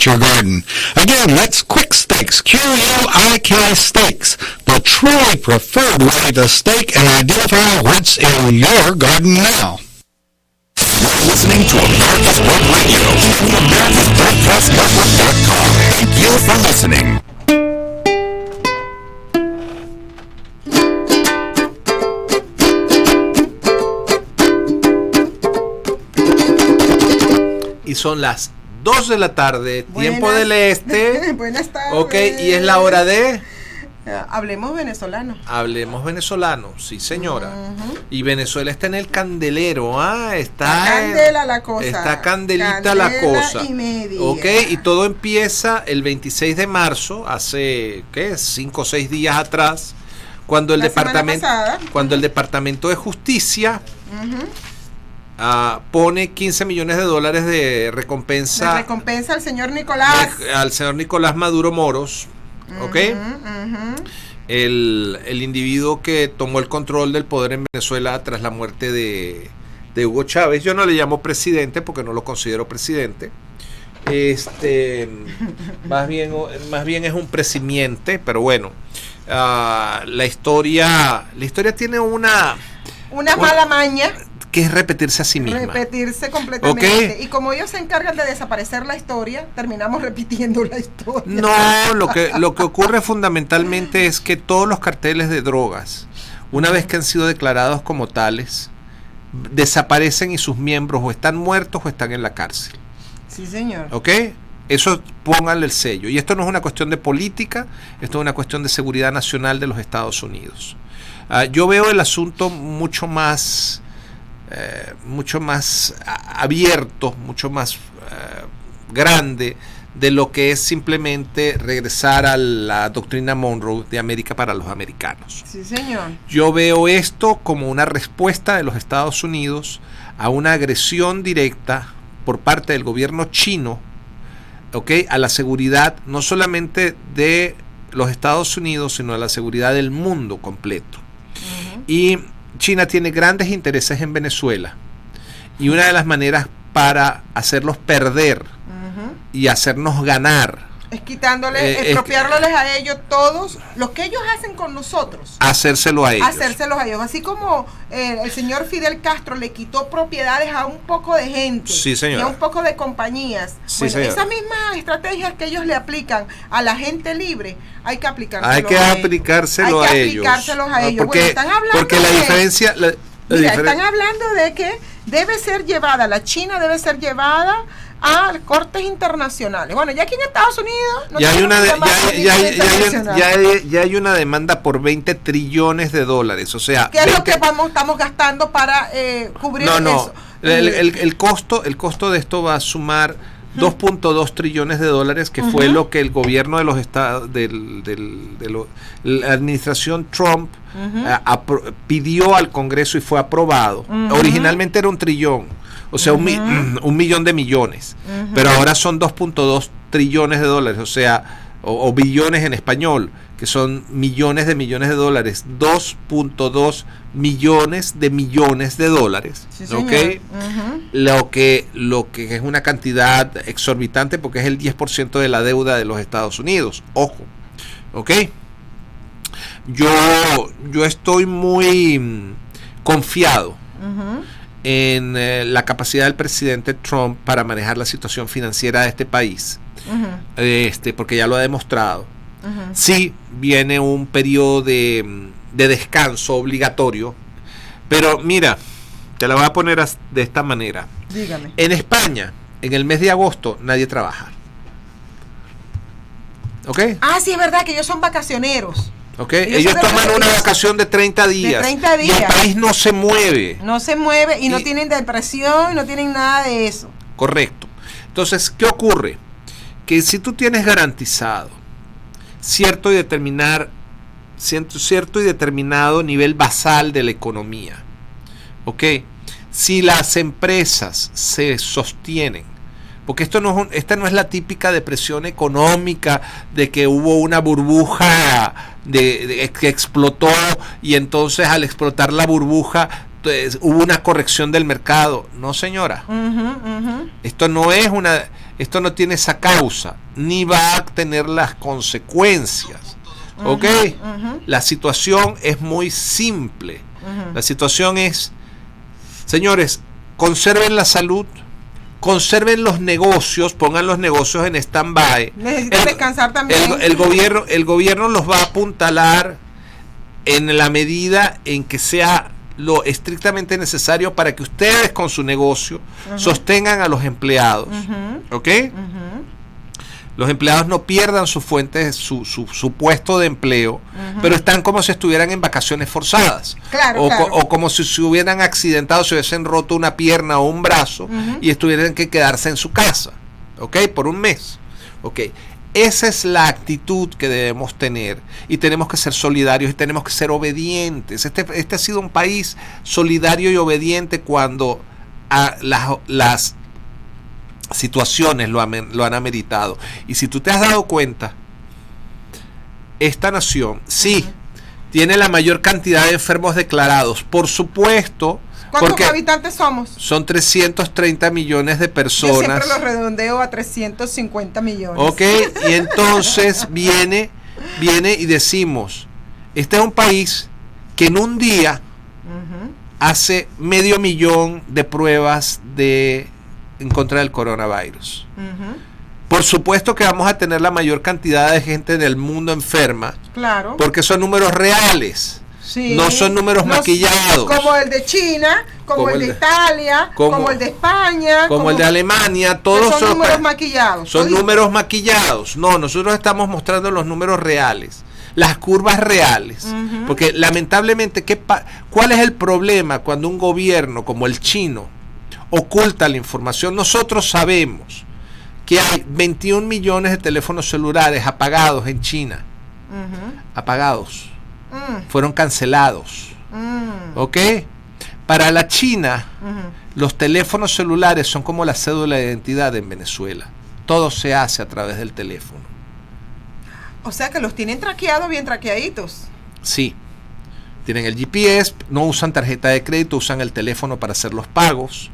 at your garden. Again, that's Quick Steaks, Quick Steaks, the truly preferred way to stake and identify what's in your garden now. You're listening to America's Web Radio on AmericasBroadcastNetwork.com. Thank you for listening. Y son las 2 de la tarde, tiempo del este. Buenas tardes. Ok, y es la hora de... Hablemos venezolano. Hablemos venezolano, sí señora. Y Venezuela está en el candelero, está candela la cosa. Está candelita la cosa. Y media. Ok, y todo empieza el 26 de marzo, hace, ¿qué? 5 o 6 días atrás, cuando el Departamento de Justicia pone $15 millones de recompensa. De recompensa al señor Nicolás. Al señor Nicolás Maduro Moros. ¿Ok? El individuo que tomó el control del poder en Venezuela tras la muerte de Hugo Chávez. Yo no le llamo presidente porque no lo considero presidente. Más bien es un presimiente, pero bueno. La historia tiene una mala maña, que es repetirse a sí misma. Repetirse completamente. ¿Okay? Y como ellos se encargan de desaparecer la historia, terminamos repitiendo la historia. No, lo que ocurre fundamentalmente es que todos los carteles de drogas, una vez que han sido declarados como tales, desaparecen y sus miembros o están muertos o están en la cárcel. Sí, señor. ¿Ok? Eso pónganle el sello. Y esto no es una cuestión de política, esto es una cuestión de seguridad nacional de los Estados Unidos. Yo veo el asunto mucho más abierto, mucho más grande de lo que es simplemente regresar a la doctrina Monroe de América para los americanos. Sí, señor. Yo veo esto como una respuesta de los Estados Unidos a una agresión directa por parte del gobierno chino, ¿okay?, a la seguridad no solamente de los Estados Unidos, sino a la seguridad del mundo completo. Y China tiene grandes intereses en Venezuela, y una de las maneras para hacerlos perder y hacernos ganar es quitándoles, expropiándoles a ellos todos lo que ellos hacen con nosotros. Hacérselos a ellos. Así como el señor Fidel Castro le quitó propiedades a un poco de gente, sí, y a un poco de compañías. Sí, bueno, esas mismas estrategias que ellos le aplican a la gente libre, hay que aplicárselos a ellos. Porque, bueno, están hablando porque la diferencia... están hablando de que la China debe ser llevada a cortes internacionales. Bueno, ya aquí en Estados Unidos no ya hay una demanda por $20 trillones, o sea, ¿qué es lo que estamos gastando para cubrir eso? El costo de esto va a sumar $2.2 trillones, que fue lo que el gobierno de los estados la administración Trump pidió al Congreso y fue aprobado. Originalmente era $1 trillón. O sea, un millón de millones. Pero ahora son $2.2 trillones, o sea, o billones en español, que son millones de dólares. 2.2 millones de dólares. Sí, ¿ok? Lo que es una cantidad exorbitante porque es el 10% de la deuda de los Estados Unidos. Ojo. ¿Ok? Yo estoy muy confiado en la capacidad del presidente Trump para manejar la situación financiera de este país, porque ya lo ha demostrado. Sí, viene un periodo de descanso obligatorio, pero mira, te la voy a poner de esta manera. Dígame. En España, en el mes de agosto, nadie trabaja. ¿Ok? Sí, es verdad que ellos son vacacioneros. Okay. Ellos toman una vacación de 30 días. Y el país no se mueve. No se mueve y no tienen depresión, no tienen nada de eso. Correcto. Entonces, ¿qué ocurre? Que si tú tienes garantizado cierto y determinado nivel basal de la economía, ¿ok? Si las empresas se sostienen, porque esta no es la típica depresión económica de que hubo una burbuja que explotó y entonces al explotar la burbuja hubo una corrección del mercado. No, señora. Esto no es esto no tiene esa causa, ni va a tener las consecuencias. ¿Ok? La situación es muy simple. La situación es, señores, conserven la salud, conserven los negocios, pongan los negocios en stand-by. Necesitan descansar también. El gobierno los va a apuntalar en la medida en que sea lo estrictamente necesario para que ustedes con su negocio sostengan a los empleados. ¿Ok? Los empleados no pierdan su fuente, su puesto de empleo, pero están como si estuvieran en vacaciones forzadas. Claro, O como si se hubieran accidentado, se hubiesen roto una pierna o un brazo y estuvieran que quedarse en su casa, ¿ok? Por un mes. ¿Ok? Esa es la actitud que debemos tener, y tenemos que ser solidarios y tenemos que ser obedientes. Este ha sido un país solidario y obediente cuando las situaciones lo han ameritado. Y si tú te has dado cuenta, esta nación sí tiene la mayor cantidad de enfermos declarados, por supuesto. ¿Cuántos habitantes somos? Son 330 millones de personas. Yo siempre lo redondeo a 350 millones. Ok, y entonces viene y decimos, este es un país que en un día hace 500,000 de pruebas en contra del coronavirus. Por supuesto que vamos a tener la mayor cantidad de gente del mundo enferma. Claro. Porque son números reales. Sí. No son números maquillados. Como el de China, como el de Italia, como el de España, como el de Alemania, todos son números maquillados. Son números maquillados. No, nosotros estamos mostrando los números reales, las curvas reales. Porque lamentablemente, ¿cuál es el problema cuando un gobierno como el chino oculta la información? Nosotros sabemos que hay 21 millones de teléfonos celulares apagados en China. Apagados. Fueron cancelados. ¿Ok? Para la China, los teléfonos celulares son como la cédula de identidad en Venezuela. Todo se hace a través del teléfono. O sea que los tienen traqueados, bien traqueaditos. Sí. Tienen el GPS, no usan tarjeta de crédito, usan el teléfono para hacer los pagos.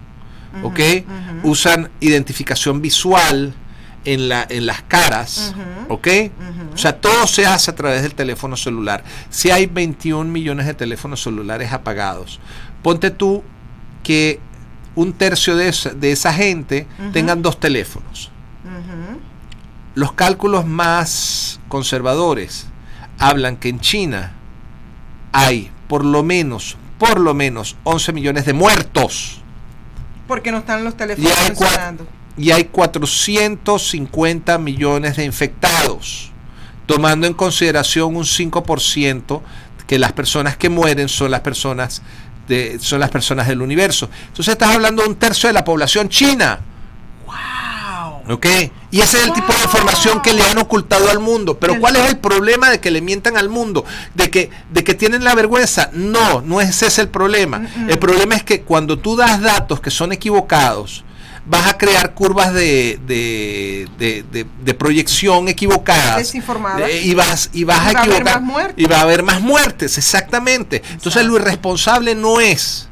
¿Ok? Usan identificación visual en las caras. ¿Ok? O sea, todo se hace a través del teléfono celular. Si hay 21 millones de teléfonos celulares apagados, ponte tú que un tercio de esa gente tengan 2 teléfonos. Los cálculos más conservadores hablan que en China hay por lo menos 11 millones de muertos. Porque no están los teléfonos funcionando. Y hay 450 millones de infectados, tomando en consideración un 5% que las personas que mueren son las personas del universo. Entonces estás hablando de un tercio de la población china. ¡Wow! ¿Ok? Y ese es el tipo de información que le han ocultado al mundo. Pero ¿cuál es el problema de que le mientan al mundo? ¿De que tienen la vergüenza? No es ese el problema. El problema es que cuando tú das datos que son equivocados, vas a crear curvas de proyección equivocadas, desinformadas, y vas a equivocar, y va a haber más muertes, exactamente. Entonces lo irresponsable no es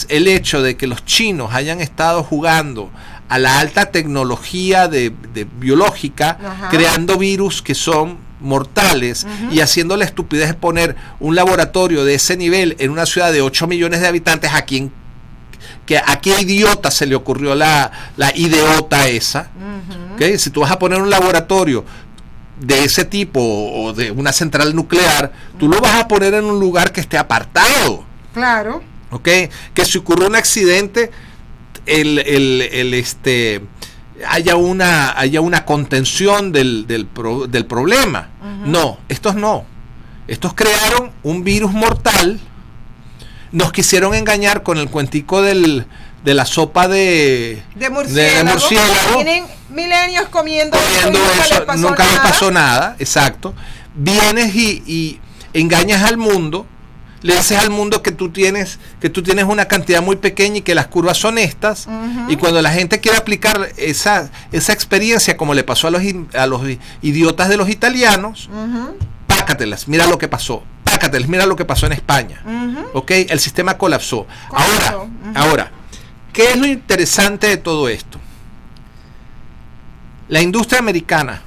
el hecho de que los chinos hayan estado jugando a la alta tecnología de biológica, creando virus que son mortales y haciendo la estupidez de poner un laboratorio de ese nivel en una ciudad de 8 millones de habitantes. ¿A qué idiota se le ocurrió la ideota esa? ¿Okay? Si tú vas a poner un laboratorio de ese tipo o de una central nuclear, tú lo vas a poner en un lugar que esté apartado. Claro. ¿Ok? Que si ocurre un accidente, haya una contención del problema. No, estos no. Estos crearon un virus mortal. Nos quisieron engañar con el cuentico de la sopa de murciélago. Tienen milenios comiendo eso, nunca les pasó nada. Exacto. Vienes y engañas al mundo, le dices al mundo que tú tienes una cantidad muy pequeña y que las curvas son estas, y cuando la gente quiere aplicar esa experiencia, como le pasó a los idiotas de los italianos, pácatelas, mira lo que pasó. Mira lo que pasó en España. ¿Ok? El sistema colapsó. Ahora, ¿qué es lo interesante de todo esto? La industria americana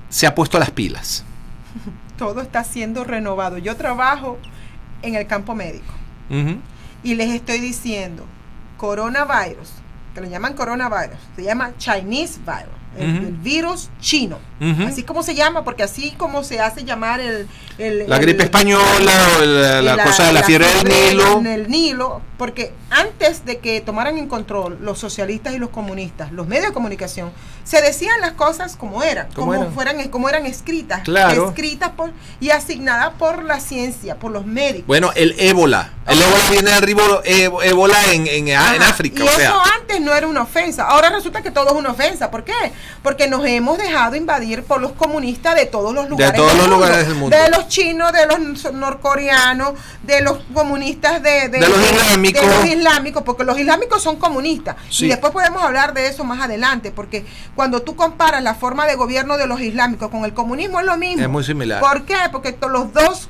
se ha puesto las pilas. Todo está siendo renovado. Yo trabajo en el campo médico y les estoy diciendo, coronavirus, que lo llaman coronavirus, se llama Chinese virus, el virus chino, así como se llama, porque así como se hace llamar la gripe española, o la cosa de la fiebre del Nilo. En el Nilo, porque antes de que tomaran en control los socialistas y los comunistas, los medios de comunicación, se decían las cosas como eran, como eran escritas, claro, escritas y asignadas por la ciencia, por los médicos. Bueno, el ébola viene del ébola en África. Y eso antes no era una ofensa, ahora resulta que todo es una ofensa. ¿Por qué? Porque nos hemos dejado invadir por los comunistas de todos los lugares, del mundo. De los chinos, de los norcoreanos, de los comunistas, de los islámicos, porque los islámicos son comunistas. Sí. Y después podemos hablar de eso más adelante, porque cuando tú comparas la forma de gobierno de los islámicos con el comunismo es lo mismo. Es muy similar. ¿Por qué? Porque los dos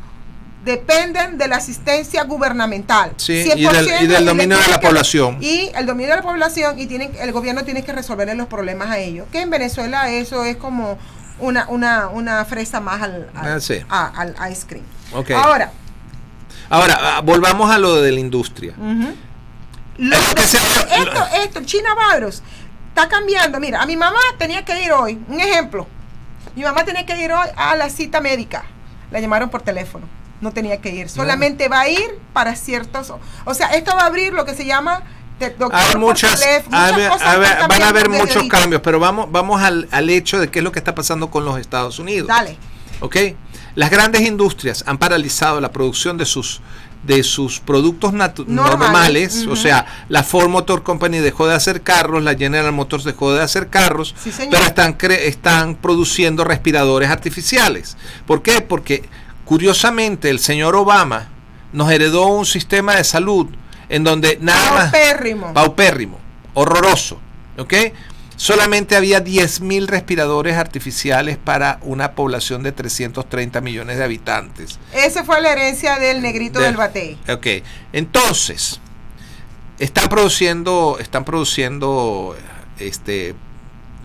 dependen de la asistencia gubernamental. Sí, y del dominio de la población. Y el dominio de la población, y el gobierno tiene que resolverle los problemas a ellos. Que en Venezuela eso es como una fresa más al ice cream. Okay. Ahora, volvamos a lo de la industria. Esto, China virus, está cambiando. Mira, a mi mamá tenía que ir hoy, un ejemplo. Mi mamá tenía que ir hoy a la cita médica. La llamaron por teléfono. No tenía que ir. Solamente va a ir para ciertos... O sea, esto va a abrir lo que se llama... van a haber muchos cambios, pero vamos al hecho de qué es lo que está pasando con los Estados Unidos. Dale. ¿Ok? Las grandes industrias han paralizado la producción de sus productos normales. O sea, la Ford Motor Company dejó de hacer carros, la General Motors dejó de hacer carros, sí, señor, pero están produciendo respiradores artificiales. ¿Por qué? Porque curiosamente el señor Obama nos heredó un sistema de salud en donde nada paupérrimo, horroroso, ¿ok? Solamente había 10.000 respiradores artificiales para una población de 330 millones de habitantes. Esa fue la herencia del negrito del batey. Ok, entonces, están produciendo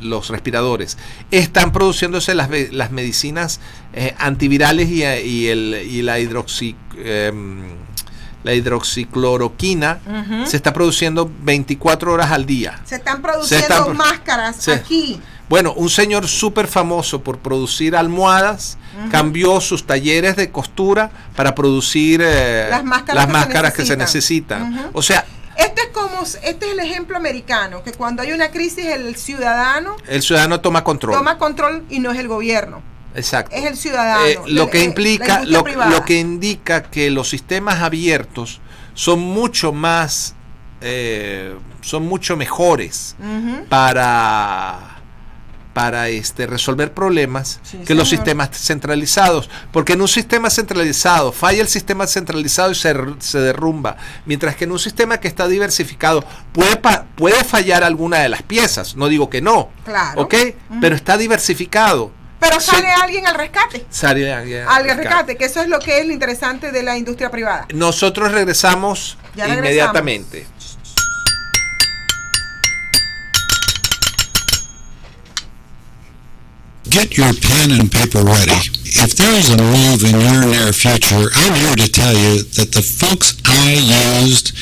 los respiradores, están produciéndose las medicinas antivirales y la hidroxicloroquina. Se está produciendo 24 horas al día. Se están produciendo máscaras aquí. Bueno, un señor súper famoso por producir almohadas cambió sus talleres de costura para producir las máscaras que se necesitan. O sea, este es el ejemplo americano, que cuando hay una crisis el ciudadano toma control. Toma control y no es el gobierno. Exacto. Es el ciudadano. Lo que indica que los sistemas abiertos son mucho mejores para resolver problemas que los sistemas centralizados, porque en un sistema centralizado falla el sistema centralizado y se derrumba, mientras que en un sistema que está diversificado puede fallar alguna de las piezas, no digo que no, claro, ¿ok? Pero está diversificado. Pero sale alguien al rescate. Sale alguien al rescate, que eso es lo que es lo interesante de la industria privada. Nosotros regresamos inmediatamente. Get your pen and paper ready. If there is a move in your near future, I'm here to tell you that the folks I used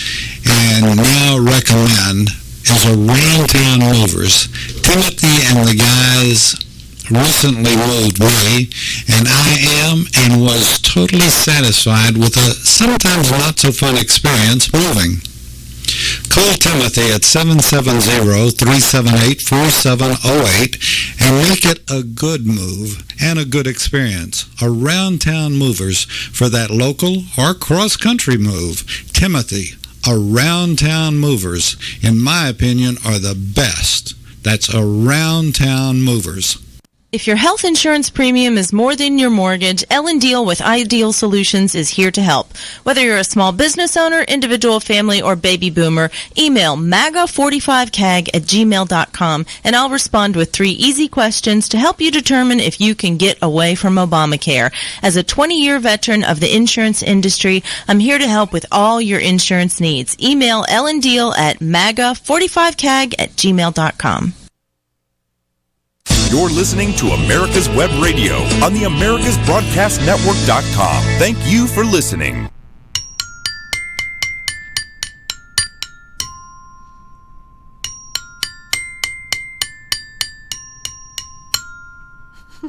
and now recommend is Around Town Movers. Timothy and the guys recently moved away, and I am and was totally satisfied with a sometimes not so fun experience moving. Call Timothy at 770-378-4708 and make it a good move and a good experience. Around Town Movers for that local or cross-country move. Timothy, Around Town Movers, in my opinion, are the best. That's Around Town Movers. If your health insurance premium is more than your mortgage, Ellen Deal with Ideal Solutions is here to help. Whether you're a small business owner, individual, family, or baby boomer, email maga45cag@gmail.com and I'll respond with 3 easy questions to help you determine if you can get away from Obamacare. As a 20-year veteran of the insurance industry, I'm here to help with all your insurance needs. Email Ellen Deal at maga45cag@gmail.com. You're listening to America's Web Radio on the AmericasBroadcastNetwork.com. Thank you for listening.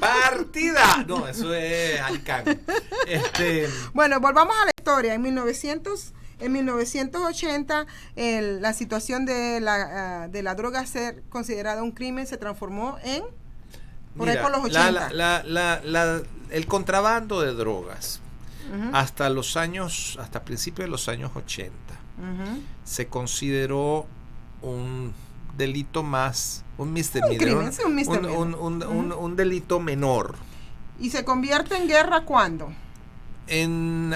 ¡Partida! No, eso es Alcán. Bueno, volvamos a la historia. En 1980, la situación de la droga ser considerada un crimen se transformó en... Por ahí por los 80. El contrabando de drogas, Uh-huh. hasta principios de los años 80, Uh-huh. se consideró un delito más, un misdemeanor, crimen, sí, un misdemeanor. un delito menor. ¿Y se convierte en guerra cuándo?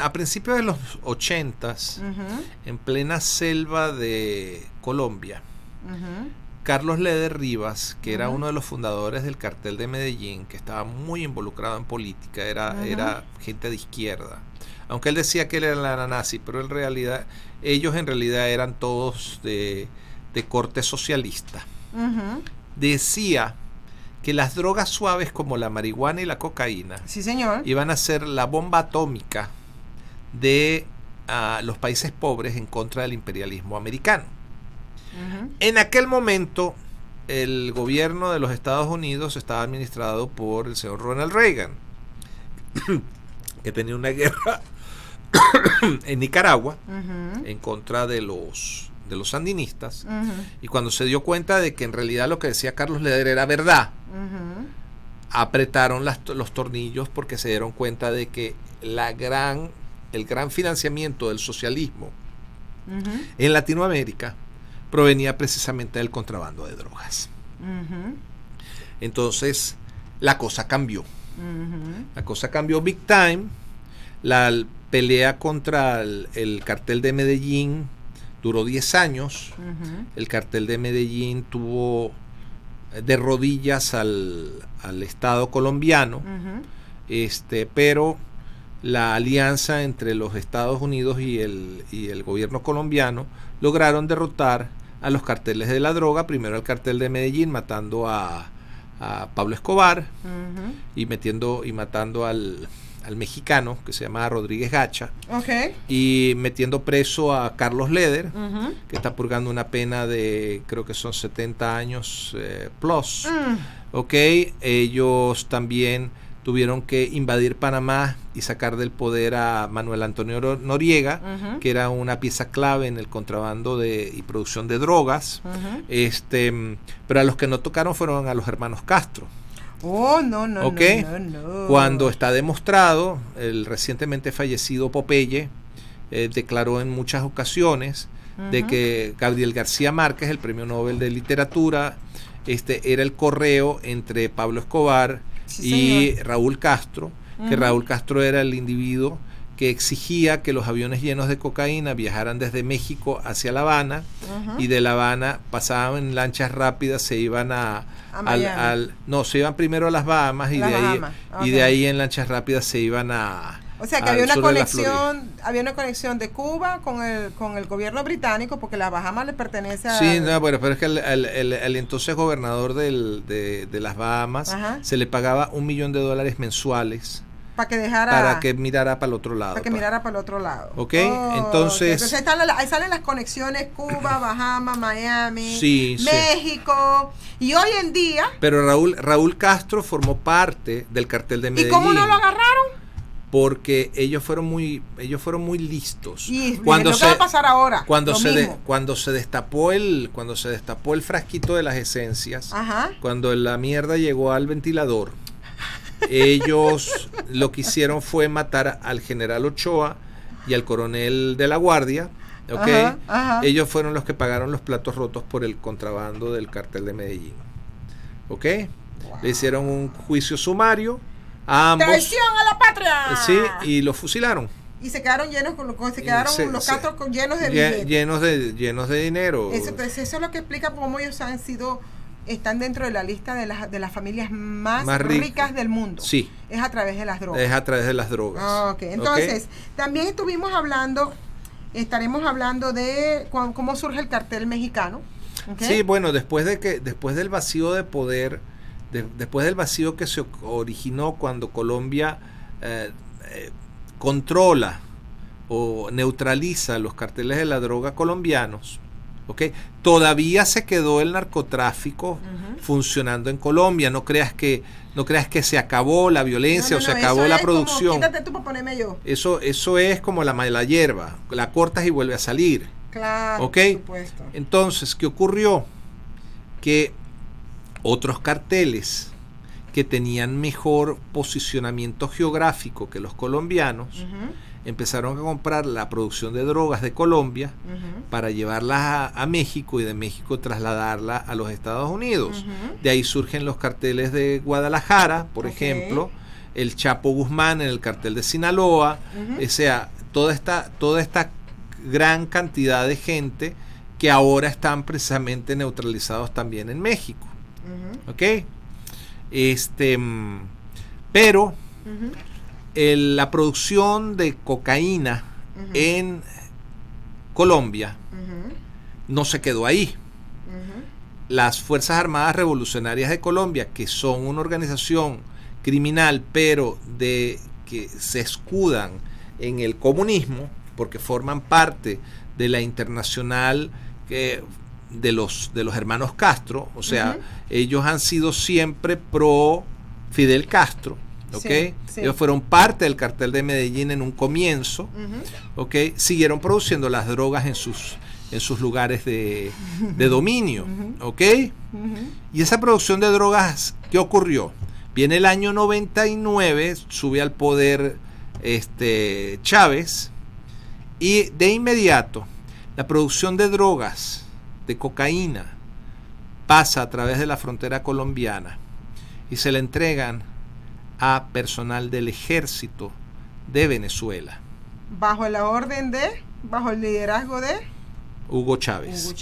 A principios de los 80s, Uh-huh. en plena selva de Colombia, Uh-huh. Carlos Leder Rivas, que era Ujú. uno de los fundadores del cartel de Medellín, que estaba muy involucrado en política, Ujú. era gente de izquierda. Aunque él decía que él era nazi, pero ellos en realidad eran todos de corte socialista. Uh-huh. Decía que las drogas suaves como la marihuana y la cocaína Sí, señor. iban a ser la bomba atómica de los países pobres en contra del imperialismo americano. Uh-huh. En aquel momento, el gobierno de los Estados Unidos estaba administrado por el señor Ronald Reagan, que tenía una guerra en Nicaragua Uh-huh. en contra de los sandinistas. Uh-huh. Y cuando se dio cuenta de que en realidad lo que decía Carlos Leder era verdad, Uh-huh. apretaron los tornillos, porque se dieron cuenta de que el gran financiamiento del socialismo Uh-huh. en Latinoamérica provenía precisamente del contrabando de drogas. Uh-huh. Entonces la cosa cambió. Uh-huh. La cosa cambió big time. La pelea contra el cartel de Medellín duró 10 años. Uh-huh. El cartel de Medellín tuvo de rodillas al Estado colombiano, Uh-huh. pero la alianza entre los Estados Unidos y el gobierno colombiano lograron derrotar a los carteles de la droga. Primero el cartel de Medellín, matando a Pablo Escobar Uh-huh. y matando al mexicano que se llamaba Rodríguez Gacha, Okay. y metiendo preso a Carlos Leder, Uh-huh. que está purgando una pena de, creo que son 70 años plus. Ok, ellos también tuvieron que invadir Panamá y sacar del poder a Manuel Antonio Noriega, Uh-huh. que era una pieza clave en el contrabando y producción de drogas. Uh-huh. Pero a los que no tocaron fueron a los hermanos Castro. Oh, no. Ok. No. Cuando está demostrado, el recientemente fallecido Popeye declaró en muchas ocasiones de Ujú. que Gabriel García Márquez, el premio Nobel de Literatura, era el correo entre Pablo Escobar Sí, y señor. Raúl Castro, que Ujú. Raúl Castro era el individuo que exigía que los aviones llenos de cocaína viajaran desde México hacia La Habana, Ujú. y de La Habana pasaban en lanchas rápidas, se iban Miami. se iban primero a las Bahamas, y Las de ahí Bahamas, y de ok. ahí en lanchas rápidas se iban a O sea que al había una sur de la Florida. conexión de Cuba con el gobierno británico, porque las Bahamas le pertenece a... Sí, no, bueno, pero es que el entonces gobernador de las Bahamas Ajá. se le pagaba $1 millón mensuales para que dejara... para que mirara para el otro lado. Para que mirara para el otro lado. Ok, Oh, entonces- ok. Ahí salen las conexiones Cuba, Bahamas, Miami, Sí, sí. México. Y hoy en día... Pero Raúl Castro formó parte del cartel de Medellín. ¿Y cómo no lo agarraron? Porque ellos fueron muy listos. Y lo que va a pasar ahora. Cuando lo se mismo. cuando se destapó el frasquito de las esencias, Ajá. cuando la mierda llegó al ventilador, ellos lo que hicieron fue matar al general Ochoa y al coronel de la Guardia. ¿Ok? Ajá, ajá. Ellos fueron los que pagaron los platos rotos por el contrabando del cartel de Medellín. ¿Ok? Le hicieron un juicio sumario a ambos. ¡Traición a la patria! Sí, y los fusilaron. Y se quedaron llenos los Castros llenos de billetes. Llenos de dinero. Eso es lo que explica cómo ellos están dentro de la lista de las familias más ricas del mundo. Sí. Es a través de las drogas. Es a través de las drogas. Ok, entonces, también estaremos hablando de cómo surge el cartel mexicano. ¿Ok? Sí, bueno, después del vacío de poder después del vacío que se originó cuando Colombia controla o neutraliza los carteles de la droga colombianos, ¿okay? Todavía se quedó el narcotráfico funcionando en Colombia. No creas que se acabó la violencia o se acabó la producción. Quítate tú para ponerme yo. Eso es como la hierba, la cortas y vuelve a salir. Claro, ¿okay? por supuesto. Entonces, ¿qué ocurrió? Que otros carteles que tenían mejor posicionamiento geográfico que los colombianos empezaron a comprar la producción de drogas de Colombia para llevarlas a México y de México trasladarla a los Estados Unidos. De ahí surgen los carteles de Guadalajara, por ejemplo, el Chapo Guzmán en el cartel de Sinaloa, o sea, toda esta gran cantidad de gente que ahora están precisamente neutralizados también en México. ¿Ok? Pero la producción de cocaína en Colombia no se quedó ahí. Las Fuerzas Armadas Revolucionarias de Colombia, que son una organización criminal, pero que se escudan en el comunismo, porque forman parte de la internacional de los hermanos Castro, o sea, ellos han sido siempre pro Fidel Castro, ¿ok? Sí. Ellos fueron parte del cartel de Medellín en un comienzo, ¿ok? Siguieron produciendo las drogas en sus lugares de dominio, ¿ok? Y esa producción de drogas, ¿qué ocurrió? Viene el año 99, sube al poder Chávez, y de inmediato la producción de drogas, de cocaína, pasa a través de la frontera colombiana y se le entregan a personal del ejército de Venezuela. Bajo el liderazgo de Hugo Chávez.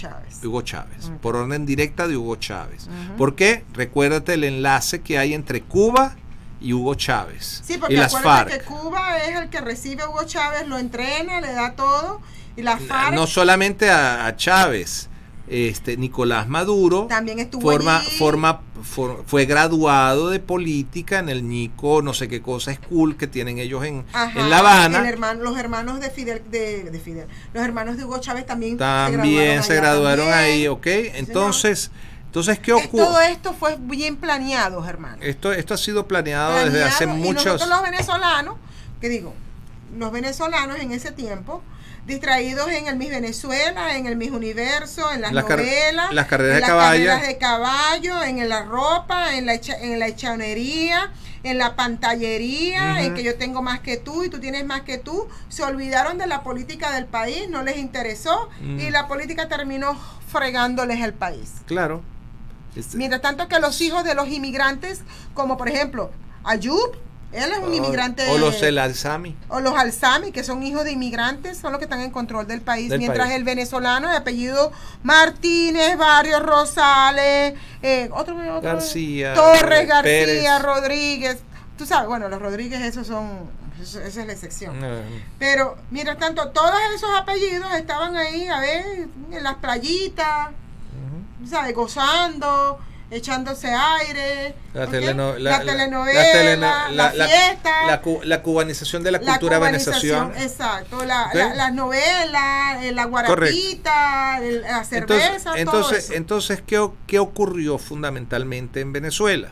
Por orden directa de Hugo Chávez. ¿Por qué? Recuérdate el enlace que hay entre Cuba y Hugo Chávez. Sí, porque y las FARC. Que Cuba es el que recibe a Hugo Chávez, lo entrena, le da todo, y las FARC. No solamente a Chávez, Nicolás Maduro también estuvo fue graduado de política en el Nico, no sé qué cosa, school que tienen ellos en La Habana. Los hermanos de Fidel, los hermanos de Hugo Chávez también se graduaron ahí, ¿ok? Entonces, ¿qué ocurre? Todo esto fue bien planeado, hermano. Esto ha sido planeado desde hace muchos. Y nosotros los venezolanos en ese tiempo, distraídos en el Miss Venezuela, en el Miss Universo, en las novelas, las carreras de caballo, en la ropa, en la hechonería, en la pantallería, en que yo tengo más que tú y tú tienes más que tú. Se olvidaron de la política del país, no les interesó, y la política terminó fregándoles el país. Claro. Mientras tanto que los hijos de los inmigrantes, como por ejemplo Ayub, él es un inmigrante. O los Alzami. O los Alzami, que son hijos de inmigrantes, son los que están en control del país. Mientras el venezolano de apellido Martínez, Barrios Rosales, otro García, Torres, García, Pérez. Rodríguez. Tú sabes, bueno, los Rodríguez esa es la excepción. Pero, mientras tanto, todos esos apellidos estaban ahí, a ver, en las playitas, ¿sabes? Gozando, echándose aire, la telenovela, la fiesta, la cubanización de la cultura venezolana. Exacto, las novelas, la guarapita, la cerveza, todo eso. Entonces, ¿qué ocurrió fundamentalmente en Venezuela?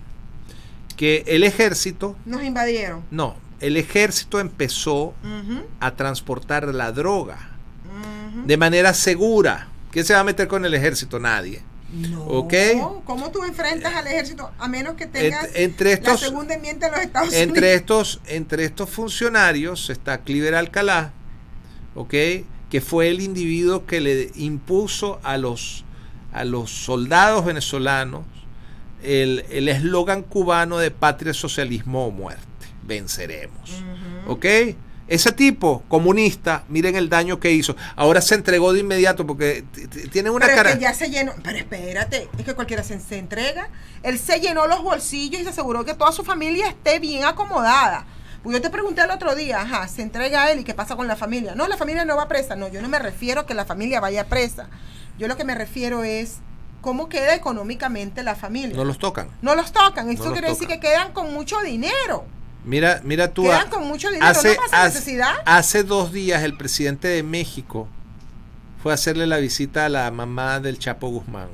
Que el ejército... Nos invadieron. No, el ejército empezó a transportar la droga de manera segura. ¿Quién se va a meter con el ejército? Nadie. No, ¿okay? ¿Cómo tú enfrentas al ejército a menos que tengas la segunda enmienda de los Estados Unidos? Entre estos funcionarios está Cliver Alcalá, ¿okay? Que fue el individuo que le impuso a los soldados venezolanos el eslogan cubano de patria, socialismo o muerte. Venceremos. ¿Ok? Ese tipo comunista, miren el daño que hizo. Ahora se entregó de inmediato porque tiene una cara. Es que ya se llenó. Pero espérate, es que cualquiera se entrega. Él se llenó los bolsillos y se aseguró que toda su familia esté bien acomodada. Pues yo te pregunté el otro día, se entrega a él y qué pasa con la familia. No, la familia no va presa. No, yo no me refiero a que la familia vaya presa. Yo lo que me refiero es cómo queda económicamente la familia. No los tocan. No los tocan. Esto los quiere decir tocan. que quedan con mucho dinero. Mira tú. Quedan con mucho dinero. ¿No pasa necesidad? Hace 2 días el presidente de México fue a hacerle la visita a la mamá del Chapo Guzmán.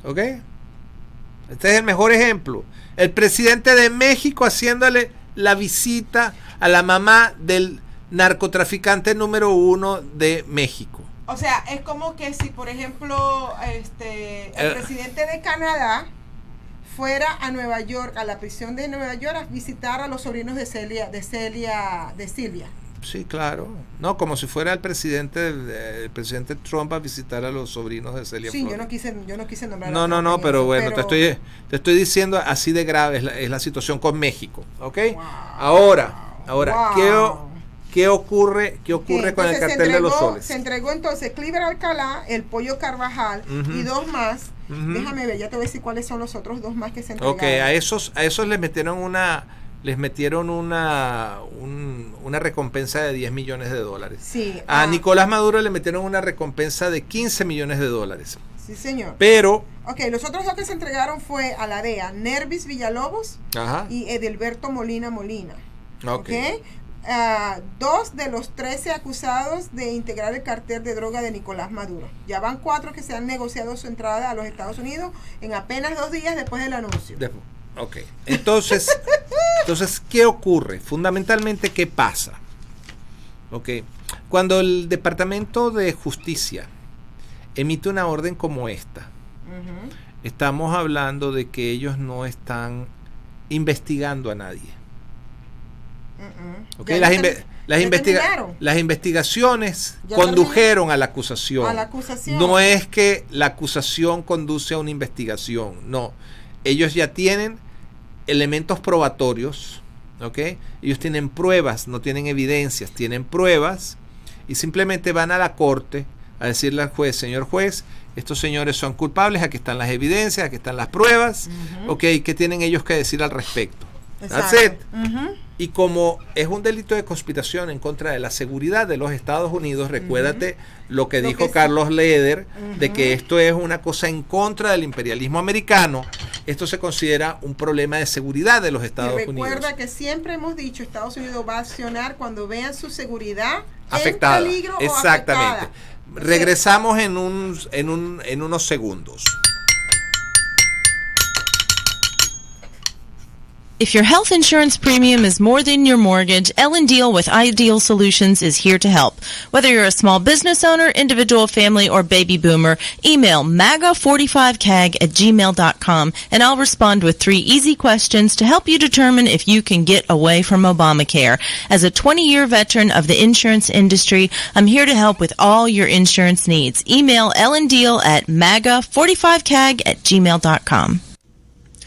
¿Ok? Este es el mejor ejemplo. El presidente de México haciéndole la visita a la mamá del narcotraficante número 1 de México. O sea, es como que si, por ejemplo, el presidente de Canadá fuera a Nueva York, a la prisión de Nueva York, a visitar a los sobrinos de Silvia. Sí, claro. No, como si fuera el presidente Trump a visitar a los sobrinos de Celia Sí, Flores. yo no quise nombrar. No, pero bueno, te estoy diciendo así de grave es la situación con México, ¿ok? Wow. Ahora, Wow. ¿qué ocurre con el cartel de los soles? Se entregó entonces Cliver Alcalá, el Pollo Carvajal y 2 más. Déjame ver, ya te voy a decir cuáles son los otros 2 más que se entregaron. Ok, a esos les metieron una recompensa de $10 millones. Sí. A Nicolás Maduro le metieron una recompensa de $15 millones. Sí, señor. Pero Ok, los otros 2 que se entregaron fue a la DEA, Nervis Villalobos y Edelberto Molina. Ok. 2 de los 13 acusados de integrar el cartel de droga de Nicolás Maduro. Ya van 4 que se han negociado su entrada a los Estados Unidos en apenas 2 días después del anuncio. Ok, entonces, ¿qué ocurre? Fundamentalmente, ¿qué pasa? Ok, cuando el Departamento de Justicia emite una orden como esta, estamos hablando de que ellos no están investigando a nadie. Okay, las investigaciones Ya condujeron a la acusación. A la acusación. No es que la acusación conduce a una investigación, no. Ellos ya tienen elementos probatorios, ¿ok? Ellos tienen pruebas, no tienen evidencias, tienen pruebas y simplemente van a la corte a decirle al juez, señor juez, estos señores son culpables, aquí están las evidencias, aquí están las pruebas, ¿ok? ¿Qué tienen ellos que decir al respecto? That's it. Y como es un delito de conspiración en contra de la seguridad de los Estados Unidos, recuérdate lo que dijo Carlos Leder, de que esto es una cosa en contra del imperialismo americano. Esto se considera un problema de seguridad de los Estados Unidos. Recuerda que siempre hemos dicho, Estados Unidos va a accionar cuando vean su seguridad afectada. en peligro Exactamente. o afectada. Regresamos en unos segundos. If your health insurance premium is more than your mortgage, Ellen Deal with Ideal Solutions is here to help. Whether you're a small business owner, individual, family, or baby boomer, email maga45cag@gmail.com and I'll respond with 3 easy questions to help you determine if you can get away from Obamacare. As a 20-year veteran of the insurance industry, I'm here to help with all your insurance needs. Email Ellen Deal at maga45cag@gmail.com.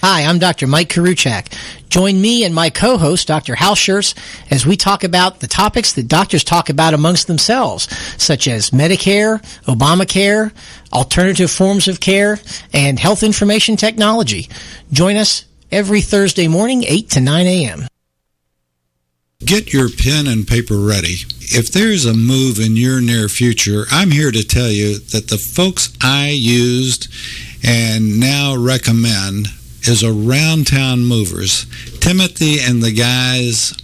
Hi, I'm Dr. Mike Karuchak. Join me and my co-host, Dr. Hal Schurz, as we talk about the topics that doctors talk about amongst themselves, such as Medicare, Obamacare, alternative forms of care, and health information technology. Join us every Thursday morning, 8 to 9 a.m. Get your pen and paper ready. If there's a move in your near future, I'm here to tell you that the folks I used and now recommend is Around Town Movers. Timothy and the guys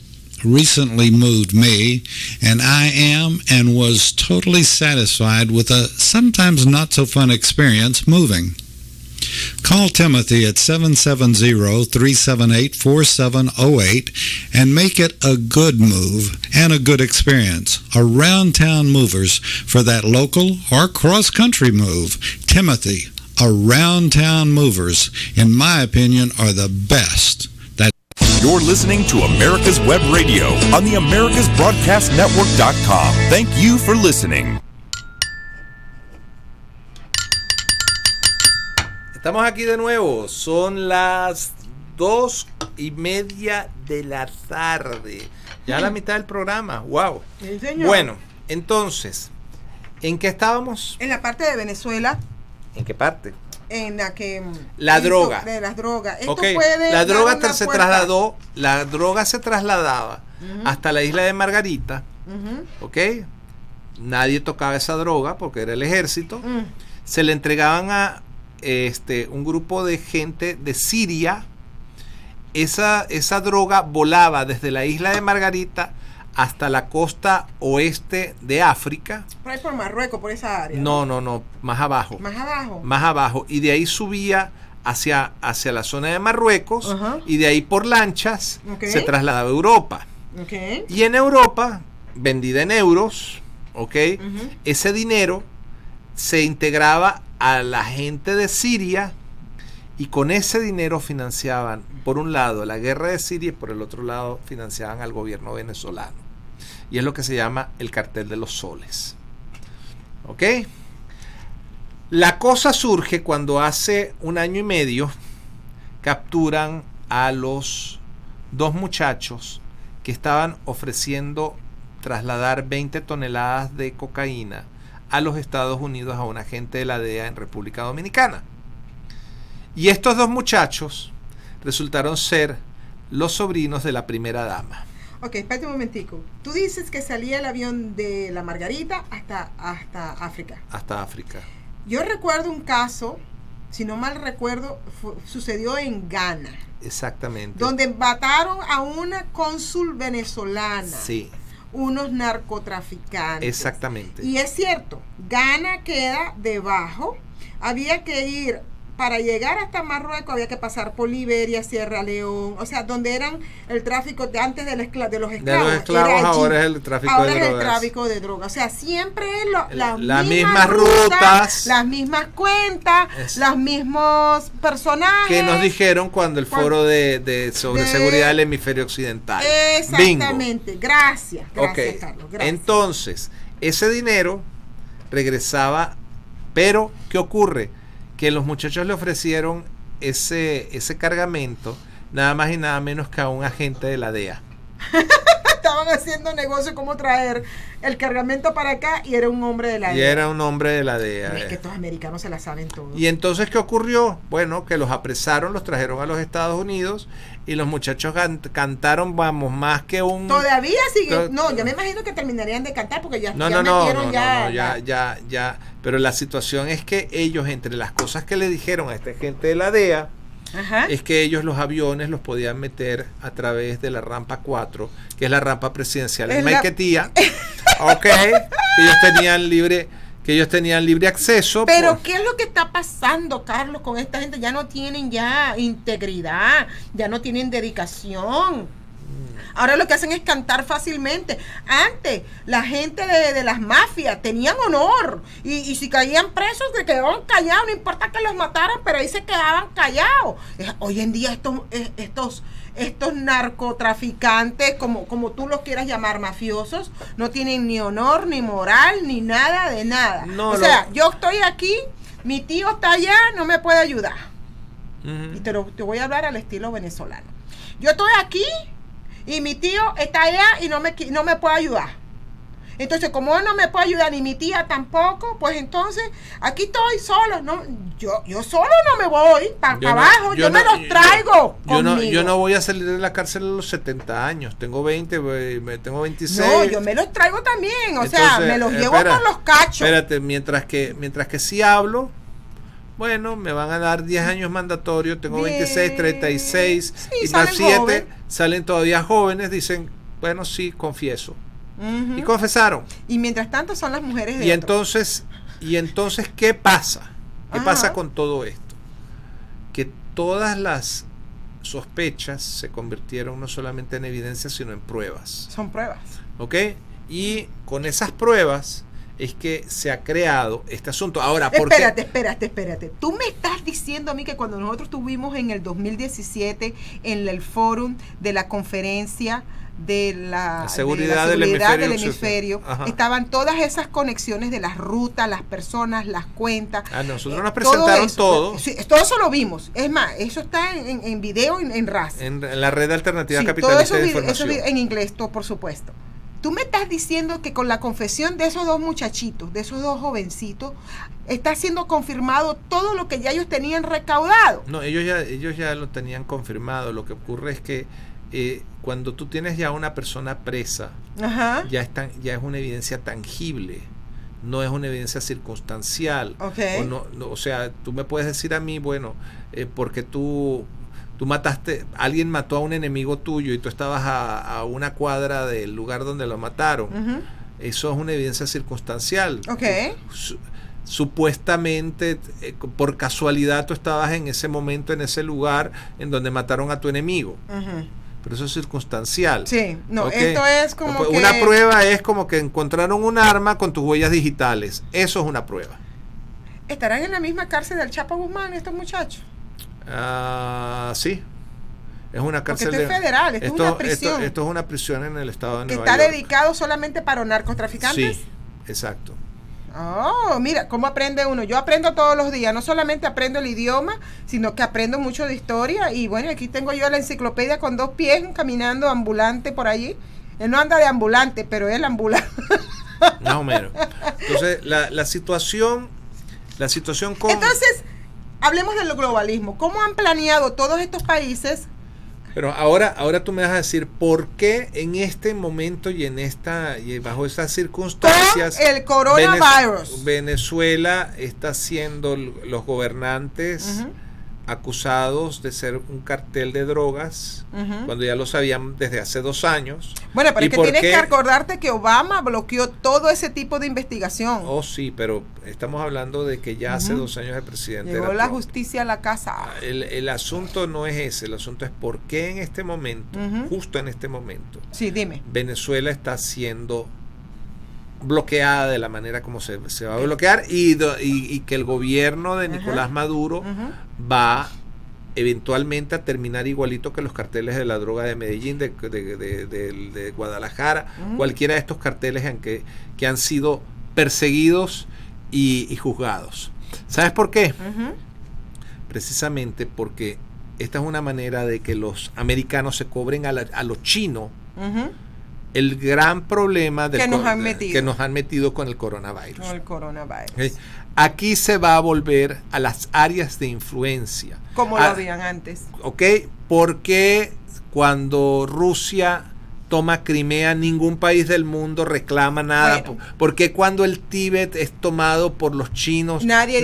recently moved me, and I am and was totally satisfied with a sometimes not so fun experience moving. Call Timothy at 770-378-4708 and make it a good move and a good experience. Around Town Movers for that local or cross-country move. Timothy, Around Town Movers, in my opinion, are the best. You're listening to America's Web Radio on the AmericasBroadcastNetwork.com. Thank you for listening. Estamos aquí de nuevo. Son las 2:30 de la tarde. Ya a la mitad del programa. Wow. Sí, señor. Bueno, entonces, ¿en qué estábamos? En la parte de Venezuela, ¿En qué parte? en la que La droga. de las drogas. Esto Ok, puede la dar droga una se puerta. trasladó, la droga se trasladaba hasta la isla de Margarita, ¿ok? Nadie tocaba esa droga porque era el ejército. se le entregaban a un grupo de gente de Siria. Esa droga volaba desde la isla de Margarita hasta la costa oeste de África. Por ahí por Marruecos, por esa área. No, más abajo. Más abajo. Más abajo. Y de ahí subía hacia la zona de Marruecos. Ajá. Y de ahí por lanchas Ok. se trasladaba a Europa. Ok. Y en Europa, vendida en euros, ¿ok? Ujú. Ese dinero se integraba a la gente de Siria y con ese dinero financiaban, por un lado, la guerra de Siria y por el otro lado financiaban al gobierno venezolano. Y es lo que se llama el cartel de los soles. ¿Ok? La cosa surge cuando hace 1 año y medio capturan a los 2 muchachos que estaban ofreciendo trasladar 20 toneladas de cocaína a los Estados Unidos a un agente de la DEA en República Dominicana. Y estos 2 muchachos resultaron ser los sobrinos de la primera dama. Ok, espérate un momentico. Tú dices que salía el avión de la Margarita hasta África. Hasta África. Yo recuerdo un caso, si no mal recuerdo, sucedió en Ghana, Exactamente. donde mataron a una cónsul venezolana, Sí, unos narcotraficantes. exactamente. Y es cierto, Ghana queda debajo, había que ir, para llegar hasta Marruecos había que pasar por Liberia, Sierra León, o sea, donde eran el tráfico de antes de los esclavos. De los era esclavos allí. ahora es el tráfico Ahora de es el drogas. tráfico de drogas. O sea, siempre es Las mismas rutas. las mismas cuentas, los mismos personajes. Que nos dijeron cuando el foro sobre seguridad del hemisferio occidental. Exactamente. Bingo. Gracias, Ok. Carlos. Gracias. Entonces, ese dinero regresaba, pero ¿qué ocurre? Que los muchachos le ofrecieron ese cargamento nada más y nada menos que a un agente de la DEA. Estaban haciendo negocio cómo traer el cargamento para acá y era un hombre de la Y era un hombre de la DEA. Pero es que estos americanos se la saben todo. Y entonces, ¿qué ocurrió? Bueno, que los apresaron, los trajeron a los Estados Unidos y los muchachos cantaron, vamos, más que un... Todavía sigue. No, yo me imagino que terminarían de cantar porque ya No, metieron ya. Pero la situación es que ellos, entre las cosas que le dijeron a esta gente de la DEA, Ajá. es que ellos los aviones los podían meter a través de la rampa 4, que es la rampa presidencial en Es la- Maiquetía, ok, que ellos tenían libre acceso. Pero pues. ¿qué es lo que está pasando, Carlos, con esta gente? Ya no tienen ya integridad, ya no tienen dedicación. Ahora lo que hacen es cantar fácilmente. Antes, la gente de las mafias tenían honor. Y si caían presos, se quedaban callados. No importa que los mataran, pero ahí se quedaban callados. Hoy en día estos narcotraficantes, como tú los quieras llamar, mafiosos, no tienen ni honor, ni moral, ni nada de nada. No, o sea, yo estoy aquí, mi tío está allá, no me puede ayudar. Ujú. Y te voy a hablar al estilo venezolano. Yo estoy aquí y mi tío está allá y no me puede ayudar. Entonces, como él no me puede ayudar ni mi tía tampoco, pues entonces aquí estoy solo. No, yo solo no me voy para abajo, yo me los traigo conmigo. Yo no voy a salir de la cárcel a los 70 años. Tengo 20, tengo 26. No, yo me los traigo también, o sea, Entonces, me los llevo espera, con los cachos. Espérate, mientras que sí hablo, bueno, me van a dar 10 años mandatorios, tengo Bien. 26, 36, Sí, y más salen 7 joven. salen todavía jóvenes, dicen, bueno, sí, confieso. Ujú. Y confesaron. Y mientras tanto son las mujeres de Y otros. entonces, ¿qué pasa? ¿Qué Ajá. pasa con todo esto? Que todas las sospechas se convirtieron no solamente en evidencia, sino en pruebas. Son pruebas. ¿Ok? Y con esas pruebas es que se ha creado este asunto. Ahora, ¿por qué? Espérate. Tú me estás diciendo a mí que cuando nosotros estuvimos en el 2017 en el fórum de la conferencia de la seguridad del hemisferio Ajá. Estaban todas esas conexiones de las rutas, las personas, las cuentas. A nosotros nos presentaron todo. Sí, todo eso lo vimos. Es más, eso está en video en RAS. En la red alternativa Sí, capitalista todo de eso información. en inglés, todo, por supuesto. Tú me estás diciendo que con la confesión de esos 2 muchachitos, de esos 2 jovencitos, está siendo confirmado todo lo que ya ellos tenían recaudado. No, ellos ya lo tenían confirmado. Lo que ocurre es que cuando tú tienes ya una persona presa, Ajá. ya es una evidencia tangible no es una evidencia circunstancial. Okay. O sea, tú me puedes decir a mí, bueno, porque tú mataste, alguien mató a un enemigo tuyo y tú estabas a una cuadra del lugar donde lo mataron. Ujú. Eso es una evidencia circunstancial. Okay. Supuestamente, por casualidad, tú estabas en ese momento, en ese lugar en donde mataron a tu enemigo. Ujú. Pero eso es circunstancial. Sí, no, ¿Ok? esto es como que... Una prueba es como que encontraron un arma con tus huellas digitales. Eso es una prueba. ¿Estarán en la misma cárcel del Chapo Guzmán estos muchachos? Sí. Es una cárcel Porque esto es federal, esto es una prisión. Esto es una prisión en el estado de ¿Que Nueva está York. dedicado solamente para narcotraficantes? Sí, exacto. Oh, mira, ¿cómo aprende uno? Yo aprendo todos los días, no solamente aprendo el idioma, sino que aprendo mucho de historia. Y bueno, aquí tengo yo la enciclopedia con 2 pies, caminando ambulante por allí. Él no anda de ambulante, pero él ambula. Más o menos. Entonces, la situación con... Entonces, hablemos del globalismo. ¿Cómo han planeado todos estos países? Pero ahora tú me vas a decir por qué en este momento y bajo estas circunstancias Con el coronavirus. Venezuela está siendo los gobernantes Ujú. acusados de ser un cartel de drogas, Ujú. cuando ya lo sabían desde hace 2 años. Bueno, pero ¿Y es que por tienes qué? que acordarte que Obama bloqueó todo ese tipo de investigación. Oh, sí, pero estamos hablando de que ya hace Ujú. 2 años el presidente Llegó era la Trump. justicia a la casa. El asunto no es ese, el asunto es por qué en este momento, Ujú. justo en este momento, Sí, dime. Venezuela está siendo bloqueada de la manera como se va a bloquear y que el gobierno de Nicolás Maduro Ujú. va eventualmente a terminar igualito que los carteles de la droga de Medellín, de Guadalajara, Ujú. cualquiera de estos carteles que han sido perseguidos y juzgados. ¿Sabes por qué? Ujú. Precisamente porque esta es una manera de que los americanos se cobren a los chinos Ujú. el gran problema Que nos han metido con el coronavirus. Con el coronavirus. ¿Ok? Aquí se va a volver a las áreas de influencia. Como lo habían antes. ¿Ok? Porque cuando Rusia toma Crimea, ningún país del mundo reclama nada. Bueno. Porque cuando el Tíbet es tomado por los chinos, Nadie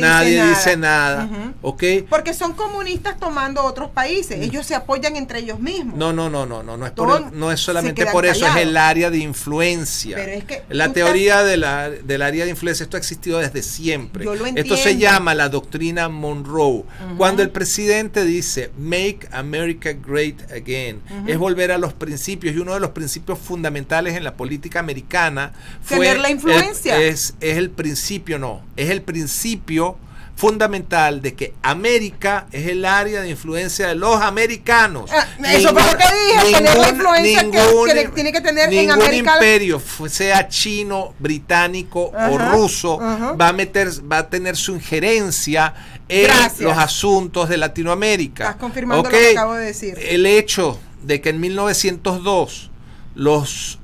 dice nada. Ujú. ¿Ok? Porque son comunistas tomando otros países. Ellos se apoyan entre ellos mismos. No es solamente quedan por eso, callados. es el área de influencia. Pero es que La tú teoría del área de influencia, esto ha existido desde siempre. Yo lo Esto se entiendo. llama la doctrina Monroe. Cuando el presidente dice Make America Great Again, es volver a los principios, y uno de los principios fundamentales en la política americana fue Tener la influencia. es el principio fundamental de que América es el área de influencia de los americanos. Eso fue lo que dije, tener la influencia que tiene que tener en ningún América. imperio, sea chino, británico o Ajá, ruso, ajá. va a tener su injerencia en Gracias. los asuntos de Latinoamérica. Estás confirmando ¿Ok? lo que acabo de decir. El hecho de que en 1902 los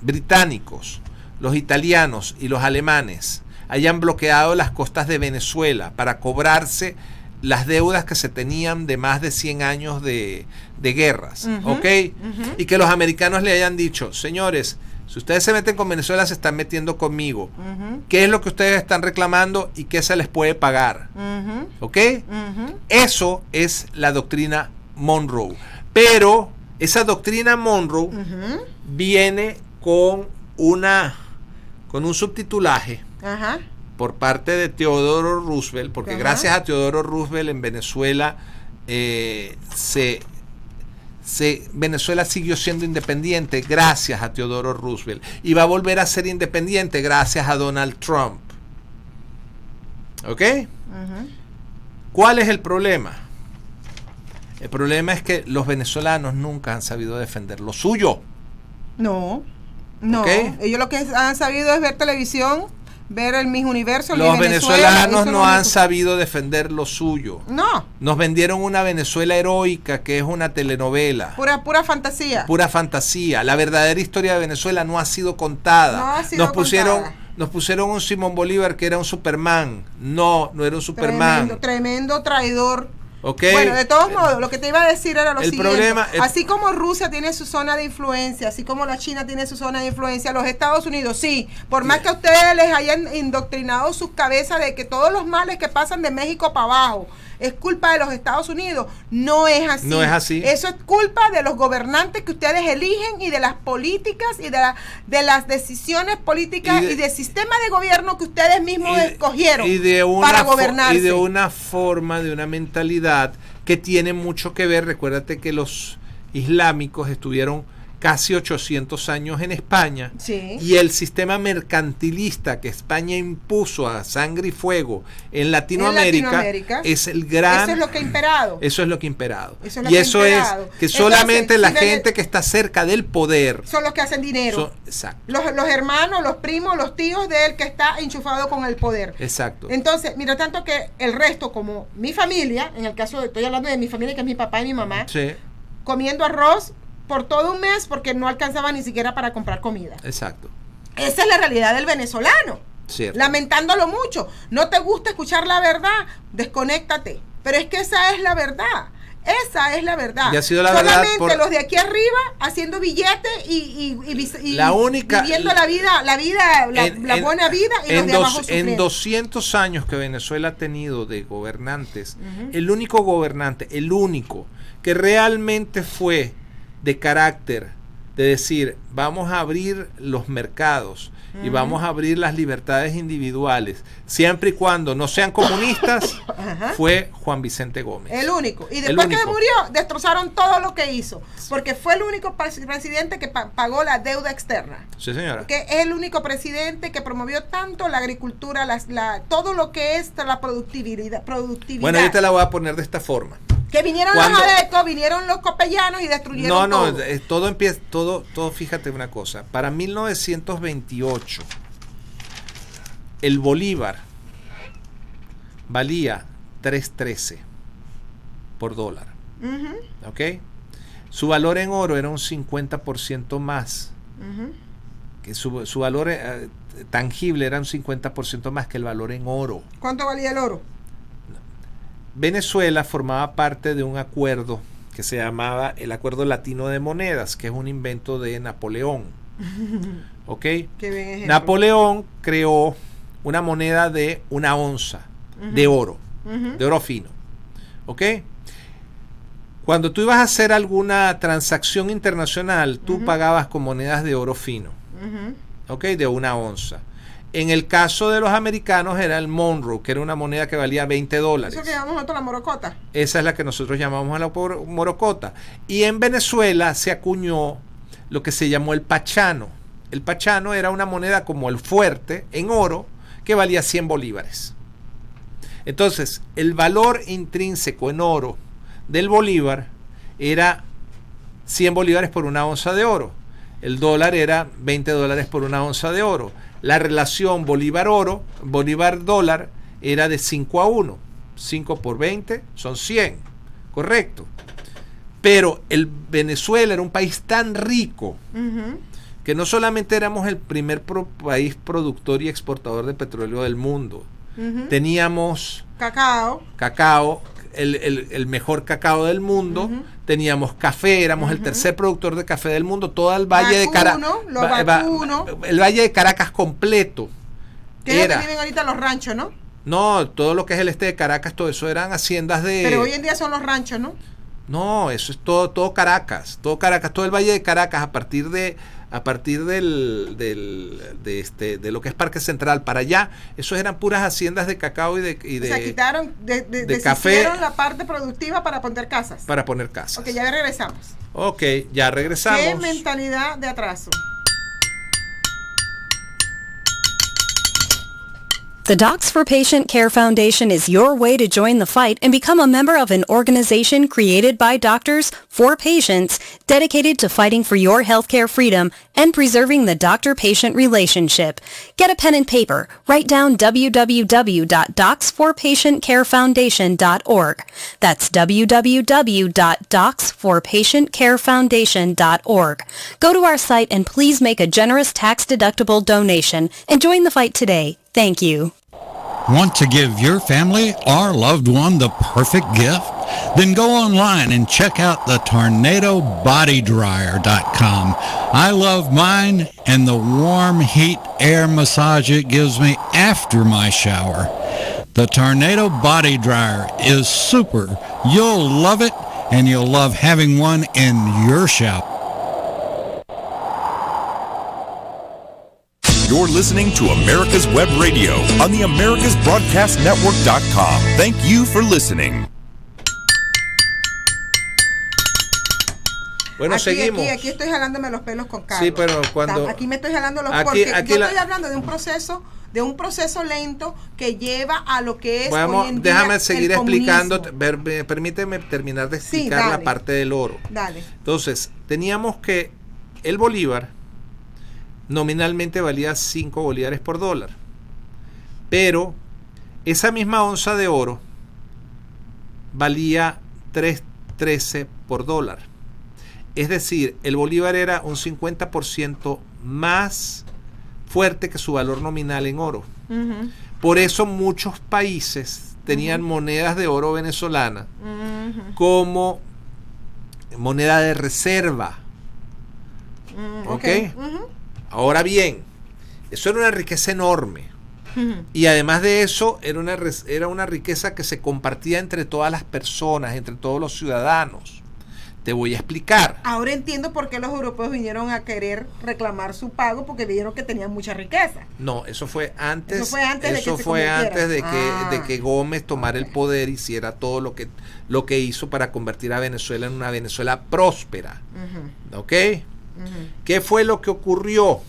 británicos, los italianos y los alemanes hayan bloqueado las costas de Venezuela para cobrarse las deudas que se tenían de más de 100 años de guerras, Ujú, ¿ok? ujú. Y que los americanos le hayan dicho, señores, si ustedes se meten con Venezuela, se están metiendo conmigo. Ujú, ¿Qué es lo que ustedes están reclamando y qué se les puede pagar? ujú, ¿Ok? ujú. Eso es la doctrina Monroe. Pero esa doctrina Monroe Ujú. viene con un subtitulaje Ajá. por parte de Teodoro Roosevelt, porque Ajá. gracias a Teodoro Roosevelt en Venezuela Venezuela siguió siendo independiente gracias a Teodoro Roosevelt y va a volver a ser independiente gracias a Donald Trump. ¿Ok? Ujú. ¿Cuál es el problema? El problema es que los venezolanos nunca han sabido defender lo suyo. No. ¿Ok? Ellos lo que han sabido es ver televisión, ver el Miss Universo, el Los Miss Venezuela, venezolanos eso no es lo han único. sabido defender lo suyo. No, Nos vendieron una Venezuela heroica que es una telenovela. pura fantasía. Pura fantasía. La verdadera historia de Venezuela no ha sido contada. No ha sido contada. Nos pusieron un Simón Bolívar que era un Superman. No era un Superman. Tremendo traidor. ¿Okay? Bueno, de todos modos, lo que te iba a decir era lo El siguiente. problema es- así como Rusia tiene su zona de influencia, así como la China tiene su zona de influencia, los Estados Unidos sí. Por más que a ustedes les hayan indoctrinado sus cabezas de que todos los males que pasan de México para abajo es culpa de los Estados Unidos, no es así. No es así. Eso es culpa de los gobernantes que ustedes eligen y de las políticas y de las decisiones políticas y del sistema de gobierno que ustedes mismos escogieron para gobernarse. Y de una forma, de una mentalidad que tiene mucho que ver. Recuérdate que los islámicos estuvieron casi 800 años en España, Sí. y el sistema mercantilista que España impuso a sangre y fuego en Latinoamérica es el gran... Eso es lo que ha imperado. Eso es lo que ha imperado. Eso es lo Y que ha eso imperado. es que solamente Entonces, la si gente que está cerca del poder... Son los que hacen dinero. Exacto. Los hermanos, los primos, los tíos de él que está enchufado con el poder. Exacto. Entonces, mira, tanto que el resto, como mi familia, en el caso de, estoy hablando de mi familia, que es mi papá y mi mamá, Sí, comiendo arroz por todo un mes porque no alcanzaba ni siquiera para comprar comida. exacto. Esa es la realidad del venezolano. Cierto. Lamentándolo mucho. No te gusta escuchar la verdad, desconéctate. Pero es que esa es la verdad. Esa es la verdad. Y ha sido la Solamente verdad los de aquí arriba haciendo billetes y La única- viviendo la buena vida, y los de abajo en sufriendo. 200 años que Venezuela ha tenido de gobernantes, el único gobernante, el único que realmente fue de carácter, de decir, vamos a abrir los mercados y vamos a abrir las libertades individuales, siempre y cuando no sean comunistas, fue Juan Vicente Gómez. El único. Y El después que único. murió, destrozaron todo lo que hizo. Porque fue el único presidente que pagó la deuda externa. Sí, señora. Que es el único presidente que promovió tanto la agricultura, todo lo que es la productividad. Bueno, yo te la voy a poner de esta forma. Que vinieron Cuando- los adecos, vinieron los copellanos y destruyeron todo. Todo empieza, todo, fíjate una cosa, para 1928 el bolívar valía 3.13 por dólar, ¿ok? Su valor en oro era un 50% más, que su valor tangible era un 50% más que el valor en oro. ¿Cuánto valía el oro? Venezuela formaba parte de un acuerdo que se llamaba el Acuerdo Latino de Monedas, que es un invento de Napoleón. ¿Ok? Qué bien ejemplo. Napoleón creó una moneda de una onza de oro fino. ¿Ok? Cuando tú ibas a hacer alguna transacción internacional, tú pagabas con monedas de oro fino. ¿Ok? De una onza. En el caso de los americanos era el Monroe, que era una moneda que valía $20. Eso que llamamos nosotros la morocota. Esa es la que nosotros llamamos a la morocota. Y en Venezuela se acuñó lo que se llamó el pachano. El pachano era una moneda como el fuerte en oro que valía 100 bolívares. Entonces, el valor intrínseco en oro del bolívar era 100 bolívares por una onza de oro. El dólar era $20 por una onza de oro. La relación bolívar-oro, bolívar-dólar era de 5-1. 5 por 20 son 100. Correcto. Pero el Venezuela era un país tan rico que no solamente éramos el primer país productor y exportador de petróleo del mundo. Teníamos Cacao. el mejor cacao del mundo, teníamos café, éramos el tercer productor de café del mundo, todo el valle de Caracas, el valle de Caracas completo. Que es lo que viven ahorita los ranchos, ¿no? No, todo lo que es el este de Caracas, todo eso eran haciendas de... Pero hoy en día son los ranchos, ¿no? No, eso es todo Caracas, todo el valle de Caracas a partir de lo que es Parque Central para allá, esos eran puras haciendas de cacao y de o sea, quitaron, de café la parte productiva para poner casas. para poner casas. Ok, ya regresamos. Ok, ya regresamos. ¿Qué mentalidad de atraso? The Docs for Patient Care Foundation is your way to join the fight and become a member of an organization created by doctors for patients dedicated to fighting for your healthcare freedom and preserving the doctor-patient relationship. Get a pen and paper. Write down www.docsforpatientcarefoundation.org. That's www.docsforpatientcarefoundation.org. Go to our site and please make a generous tax-deductible donation and join the fight today. Thank you. Want to give your family or loved one the perfect gift? Then go online and check out the TornadoBodyDryer.com. I love mine and the warm heat air massage it gives me after my shower. The Tornado Body Dryer is super. You'll love it, and you'll love having one in your shower. You're listening to America's Web Radio on the AmericasBroadcastNetwork.com. Thank you for listening. Bueno, seguimos. Aquí estoy jalándome los pelos con Carlos. Sí, pero cuando... Aquí me estoy jalando los aquí, porque aquí yo estoy hablando de un proceso lento que lleva a lo que es hoy en día déjame seguir el explicando, comunismo. permíteme terminar de explicar Sí, la parte del oro. Dale. Entonces, teníamos que el bolívar nominalmente valía 5 bolívares por dólar, pero esa misma onza de oro valía 3.13 por dólar. Es decir, el bolívar era un 50% más fuerte que su valor nominal en oro. Uh-huh. Por eso muchos países tenían monedas de oro venezolana como moneda de reserva. ¿Ok? Ahora bien, eso era una riqueza enorme. Y además de eso, era una riqueza que se compartía entre todas las personas, entre todos los ciudadanos. Te voy a explicar. Ahora entiendo por qué los europeos vinieron a querer reclamar su pago, porque vieron que tenían mucha riqueza. No, eso fue antes. Eso fue antes de que Gómez tomara el poder, hiciera todo lo que hizo para convertir a Venezuela en una Venezuela próspera. ¿Ok? ¿Qué fue lo que ocurrió?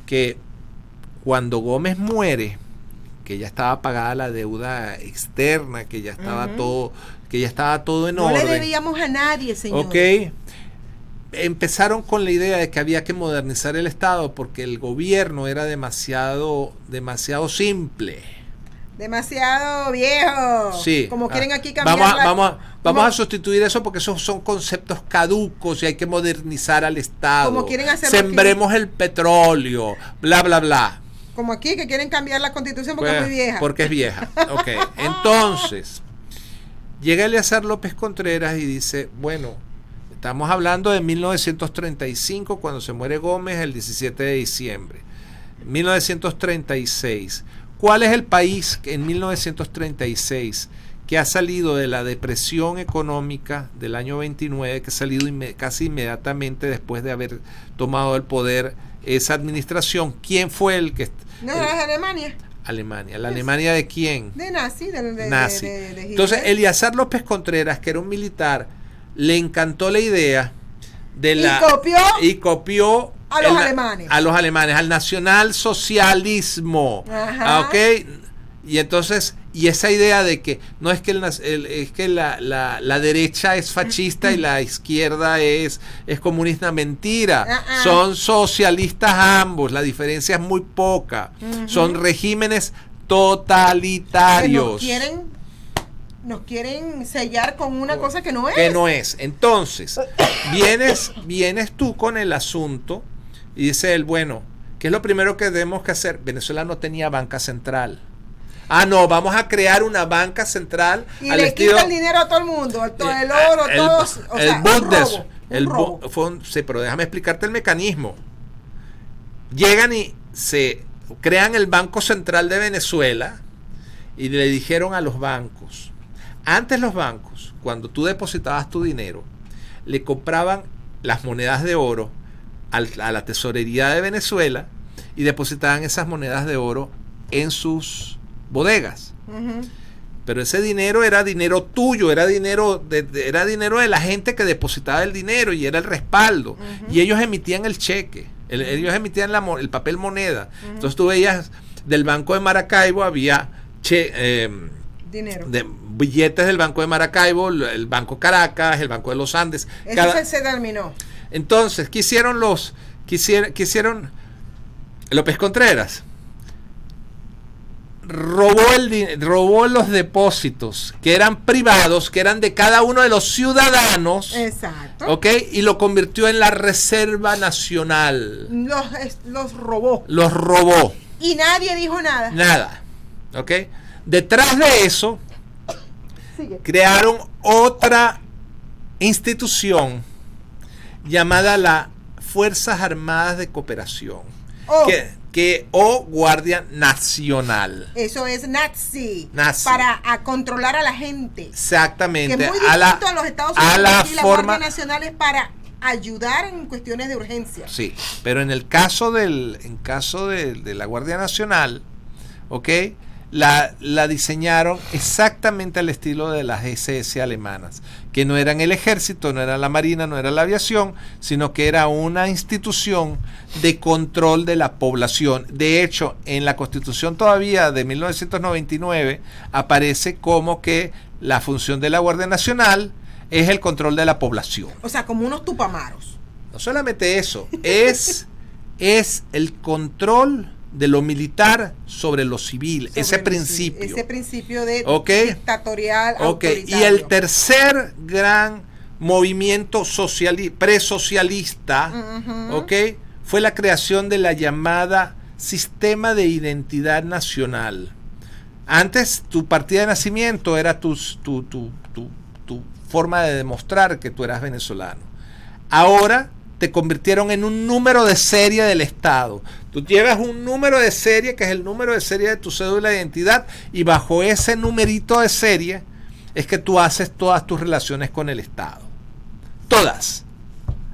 Que cuando Gómez muere, que ya estaba pagada la deuda externa, que ya estaba todo en orden. No le debíamos a nadie, señor. Ok. Empezaron con la idea de que había que modernizar el Estado porque el gobierno era demasiado simple. Demasiado viejo. Sí. Como quieren aquí cambiar. Vamos a sustituir eso porque esos son conceptos caducos y hay que modernizar al Estado. Como quieren hacer. Sembremos el petróleo, bla, bla, bla. Como aquí que quieren cambiar la Constitución porque es muy vieja. Porque es vieja. Ok. Entonces, llega Eleazar López Contreras y dice, bueno, estamos hablando de 1935, cuando se muere Gómez el 17 de diciembre. 1936. ¿Cuál es el país que en 1936 que ha salido de la depresión económica del año 29, que ha salido casi inmediatamente después de haber tomado el poder esa administración? ¿Quién fue el que... No, es Alemania. Alemania. ¿La Alemania de quién? De nazi. Nazi. De Entonces, Eleazar López Contreras, que era un militar, le encantó la idea de y copió a los alemanes. A los alemanes, al nacionalsocialismo. ¿Ok? Y entonces, y esa idea de que no es que la derecha es fascista y la izquierda es comunista, mentira. Son socialistas ambos, la diferencia es muy poca. Son regímenes totalitarios. Nos quieren sellar con una cosa que no es. Que no es. Entonces, vienes tú con el asunto y dice él, bueno, ¿qué es lo primero que tenemos que hacer? Venezuela no tenía banca central. No, vamos a crear una banca central. Y le quita el dinero a todo el mundo, el oro, todos. Sí, pero déjame explicarte el mecanismo. Llegan y se crean el Banco Central de Venezuela y le dijeron a los bancos. Antes los bancos, cuando tú depositabas tu dinero, le compraban las monedas de oro a la tesorería de Venezuela y depositaban esas monedas de oro en sus bodegas. Pero ese dinero era dinero tuyo, era dinero de la gente que depositaba el dinero y era el respaldo. Y ellos emitían el cheque, ellos emitían el papel moneda. Entonces tú veías del Banco de Maracaibo, había dinero. Billetes del Banco de Maracaibo, el Banco Caracas, el Banco de los Andes. Eso se terminó. Entonces, ¿qué hicieron López Contreras? Robó los depósitos que eran privados, que eran de cada uno de los ciudadanos. Exacto. ¿Ok? Y lo convirtió en la Reserva Nacional. Los robó. Los robó. Y nadie dijo nada. Nada. ¿Ok? Detrás de eso Sigue. crearon otra institución llamada la Fuerzas Armadas de Cooperación, Oh. o Guardia Nacional. Eso es nazi. Nazi. Para controlar a la gente. Exactamente. Que es muy distinto a los Estados Unidos. Aquí la Guardia Nacional es para ayudar en cuestiones de urgencia. Sí, pero en el caso de la Guardia Nacional, ¿ok? La diseñaron exactamente al estilo de las SS alemanas, que no eran el ejército, no era la marina, no era la aviación, sino que era una institución de control de la población. De hecho, en la Constitución todavía de 1999 aparece como que la función de la Guardia Nacional es el control de la población. O sea, como unos tupamaros. No solamente eso, es el control de lo militar sobre lo civil, ese principio. Ese principio de Ok, dictatorial, autoritario. y el tercer gran movimiento presocialista, fue la creación de la llamada Sistema de Identidad Nacional. Antes, tu partida de nacimiento era tu forma de demostrar que tú eras venezolano. Ahora te convirtieron en un número de serie del Estado. Tú llevas un número de serie, que es el número de serie de tu cédula de identidad, y bajo ese numerito de serie es que tú haces todas tus relaciones con el Estado. Todas.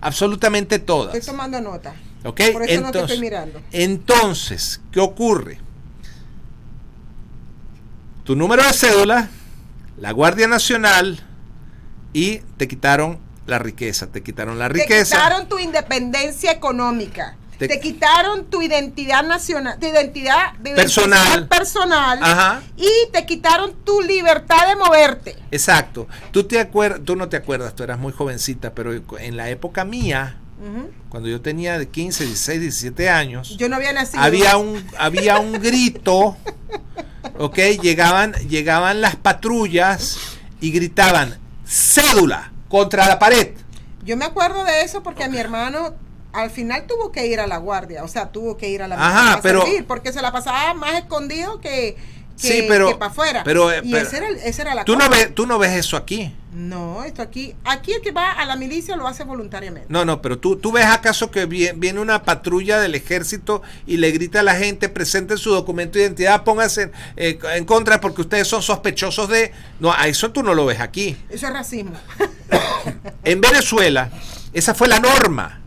Absolutamente todas. Estoy tomando nota. ¿Ok? Por eso no te estoy mirando. Entonces, ¿qué ocurre? Tu número de cédula, la Guardia Nacional, y te quitaron la riqueza. Te quitaron la riqueza. Te quitaron tu independencia económica. Te quitaron tu identidad nacional, tu identidad personal. Ajá. Y te quitaron tu libertad de moverte. Exacto. Tú no te acuerdas, tú eras muy jovencita, pero en la época mía, cuando yo tenía de 15, 16, 17 años, yo no había nacido. Había un grito, ¿ok? Llegaban las patrullas y gritaban, cédula contra la pared. Yo me acuerdo de eso porque a mi hermano al final tuvo que ir a la guardia, o sea, tuvo que ir a la Ajá, pero servir, porque se la pasaba más escondido que para afuera. Y esa era la cosa. Tú no ves eso aquí. No, esto aquí el que va a la milicia lo hace voluntariamente. No, pero tú ves acaso que viene una patrulla del ejército y le grita a la gente, presenten su documento de identidad, pónganse en contra porque ustedes son sospechosos de... No, a eso tú no lo ves aquí. Eso es racismo. En Venezuela, esa fue la norma.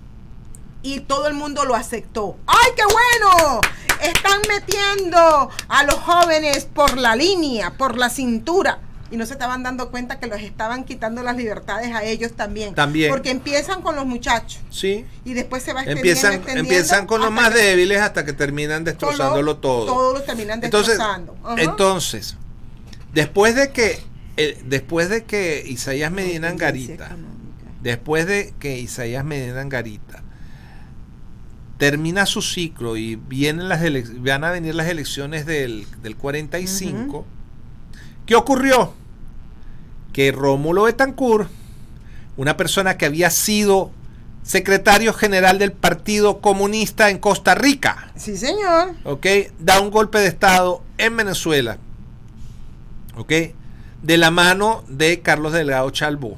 Y todo el mundo lo aceptó. ¡Ay, qué bueno! Están metiendo a los jóvenes por la línea, por la cintura. Y no se estaban dando cuenta que los estaban quitando las libertades a ellos también. Porque empiezan con los muchachos. Sí. Y después se va extendiendo. Empiezan con los más débiles hasta que terminan destrozándolo todo. Todos los terminan destrozando. Entonces, después de que Isaías Medina Angarita termina su ciclo y van a venir las elecciones del 45, ¿qué ocurrió? Que Rómulo Betancourt, una persona que había sido secretario general del Partido Comunista en Costa Rica, sí señor, da un golpe de estado en Venezuela, de la mano de Carlos Delgado Chalbó,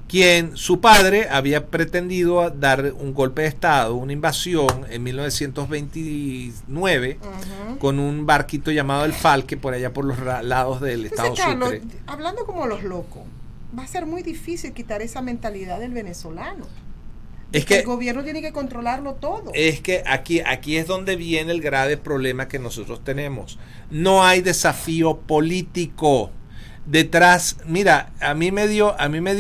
quien su padre había pretendido dar un golpe de estado, una invasión en 1929 con un barquito llamado el Falque por allá por los lados del estado Sucre. Hablando como los locos, va a ser muy difícil quitar esa mentalidad del venezolano. Es que el gobierno tiene que controlarlo todo. Es que aquí es donde viene el grave problema que nosotros tenemos. No hay desafío político. Detrás, mira, a mí me dio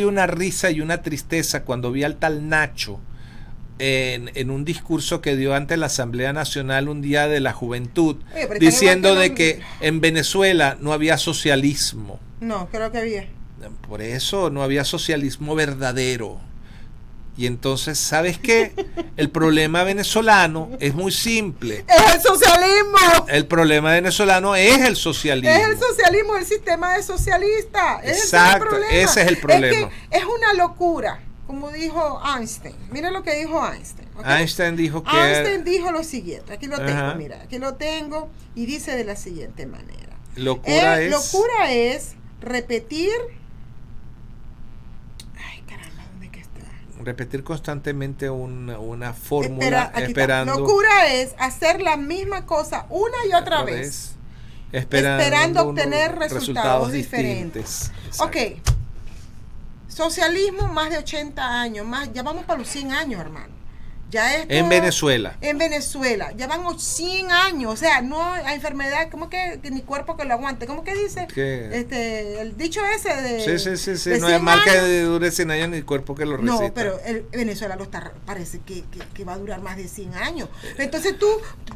una risa y una tristeza cuando vi al tal Nacho en un discurso que dio ante la Asamblea Nacional un día de la juventud, diciendo de que en Venezuela no había socialismo. No, creo que había. Por eso no había socialismo verdadero. Y entonces, ¿sabes qué? El problema venezolano es muy simple. ¡Es el socialismo! El problema venezolano es el socialismo. Es el socialismo, el sistema de socialista. Exacto, ese es el problema. Es que es una locura, como dijo Einstein. Mira lo que dijo Einstein. Einstein dijo Einstein dijo lo siguiente. Aquí lo tengo, mira. Aquí lo tengo y dice de la siguiente manera. Locura es repetir. Ay, caramba, ¿dónde que está? Repetir constantemente una fórmula esperando. Locura es hacer la misma cosa una y otra vez. Esperando obtener resultados diferentes. Ok. Socialismo más de 80 años, ya vamos para los 100 años, hermano. Ya esto, en Venezuela, ya van 100 años, o sea, no hay enfermedad, ¿cómo que ni cuerpo que lo aguante? ¿Cómo que dice? ¿Qué? El dicho ese de... Sí, no es mal que dure 100 años ni cuerpo que lo resista. No, pero Venezuela parece que va a durar más de 100 años. Entonces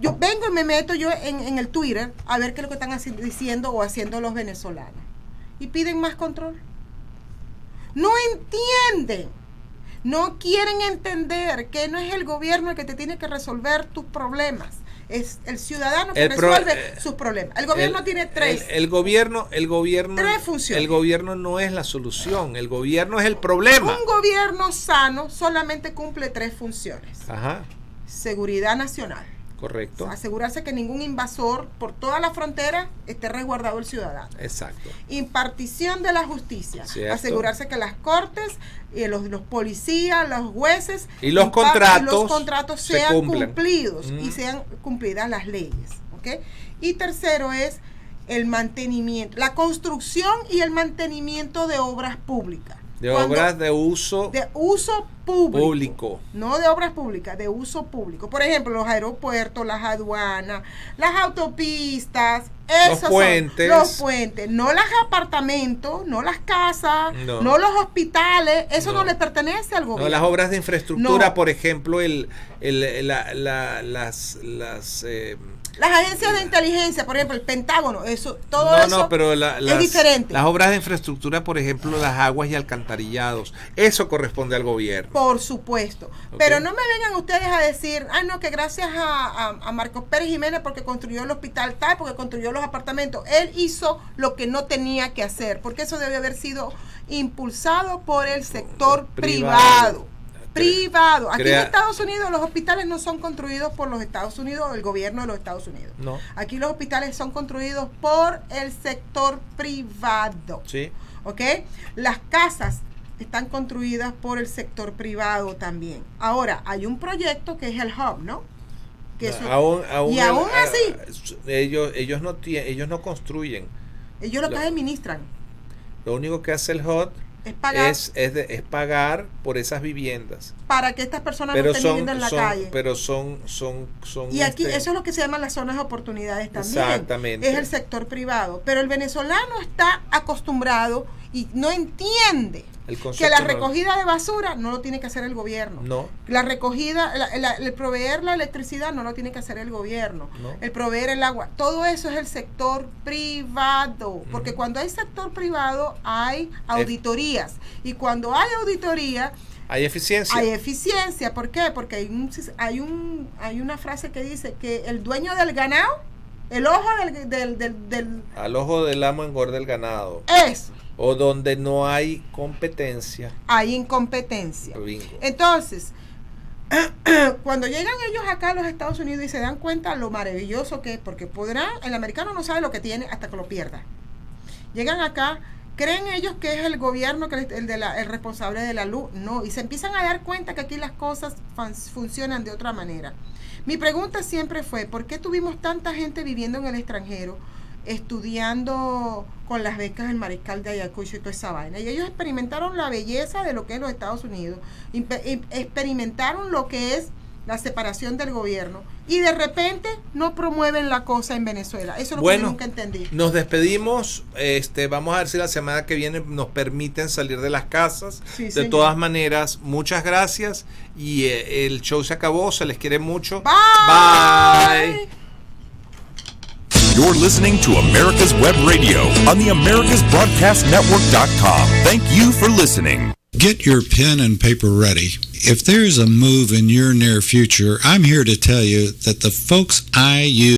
yo vengo y me meto yo en el Twitter a ver qué es lo que están diciendo o haciendo los venezolanos. Y piden más control. No entienden. No quieren entender que no es el gobierno el que te tiene que resolver tus problemas. Es el ciudadano que resuelve sus problemas. El gobierno tiene tres. El gobierno tres funciones. El gobierno no es la solución. El gobierno es el problema. Un gobierno sano solamente cumple tres funciones. Ajá. Seguridad nacional. Correcto. Asegurarse que ningún invasor por toda la frontera esté resguardado el ciudadano. Exacto. Impartición de la justicia. Cierto. Asegurarse que las cortes, los policías, los jueces y los contratos sean cumplidos y sean cumplidas las leyes. ¿Okay? Y tercero es el mantenimiento, la construcción y el mantenimiento de obras públicas. Obras de uso público. No de obras públicas, de uso público. Por ejemplo, los aeropuertos, las aduanas, las autopistas, los puentes, no los apartamentos, no las casas, no los hospitales, eso no le pertenece al gobierno. No, las obras de infraestructura, por ejemplo, las agencias de inteligencia, por ejemplo, el Pentágono, eso pero es diferente. Las obras de infraestructura, por ejemplo, las aguas y alcantarillados, eso corresponde al gobierno. Por supuesto. Okay. Pero no me vengan ustedes a decir, que gracias a Marcos Pérez Jiménez porque construyó el hospital tal, porque construyó los apartamentos. Él hizo lo que no tenía que hacer, porque eso debe haber sido impulsado por el sector privado. Aquí en Estados Unidos los hospitales no son construidos por los Estados Unidos, el gobierno de los Estados Unidos. No. Aquí los hospitales son construidos por el sector privado. Sí. ¿Ok? Las casas están construidas por el sector privado también. Ahora, hay un proyecto que es el Hub, ¿no? Aún así ellos no construyen. Ellos lo que administran. Lo único que hace el Hub es pagar por esas viviendas para que estas personas no estén viviendo en la calle. Pero son y aquí eso es lo que se llaman las zonas de oportunidades también. Exactamente. Es el sector privado, pero el venezolano está acostumbrado y no entiende que la recogida de basura no lo tiene que hacer el gobierno. No. La recogida, el proveer la electricidad no lo tiene que hacer el gobierno. No. El proveer el agua, todo eso es el sector privado, porque cuando hay sector privado hay auditorías y cuando hay auditoría hay eficiencia. Hay eficiencia, ¿por qué? Porque hay una frase que dice que el dueño del ganado, el ojo del al ojo del amo engorda el ganado. Eso. O donde no hay competencia. Hay incompetencia. Bingo. Entonces, cuando llegan ellos acá a los Estados Unidos y se dan cuenta lo maravilloso que es, porque el americano no sabe lo que tiene hasta que lo pierda. Llegan acá, creen ellos que es el gobierno el responsable de la luz. No, y se empiezan a dar cuenta que aquí las cosas funcionan de otra manera. Mi pregunta siempre fue, ¿por qué tuvimos tanta gente viviendo en el extranjero, estudiando con las becas del Mariscal de Ayacucho y toda esa vaina? Y ellos experimentaron la belleza de lo que es los Estados Unidos, experimentaron lo que es la separación del gobierno y de repente no promueven la cosa en Venezuela. Eso es lo que yo nunca entendí. Nos despedimos, vamos a ver si la semana que viene nos permiten salir de las casas. Sí, de señor. Todas maneras, muchas gracias y el show se acabó, se les quiere mucho. Bye. You're listening to America's Web Radio on the AmericasBroadcastNetwork.com. Thank you for listening. Get your pen and paper ready. If there's a move in your near future, I'm here to tell you that the folks I use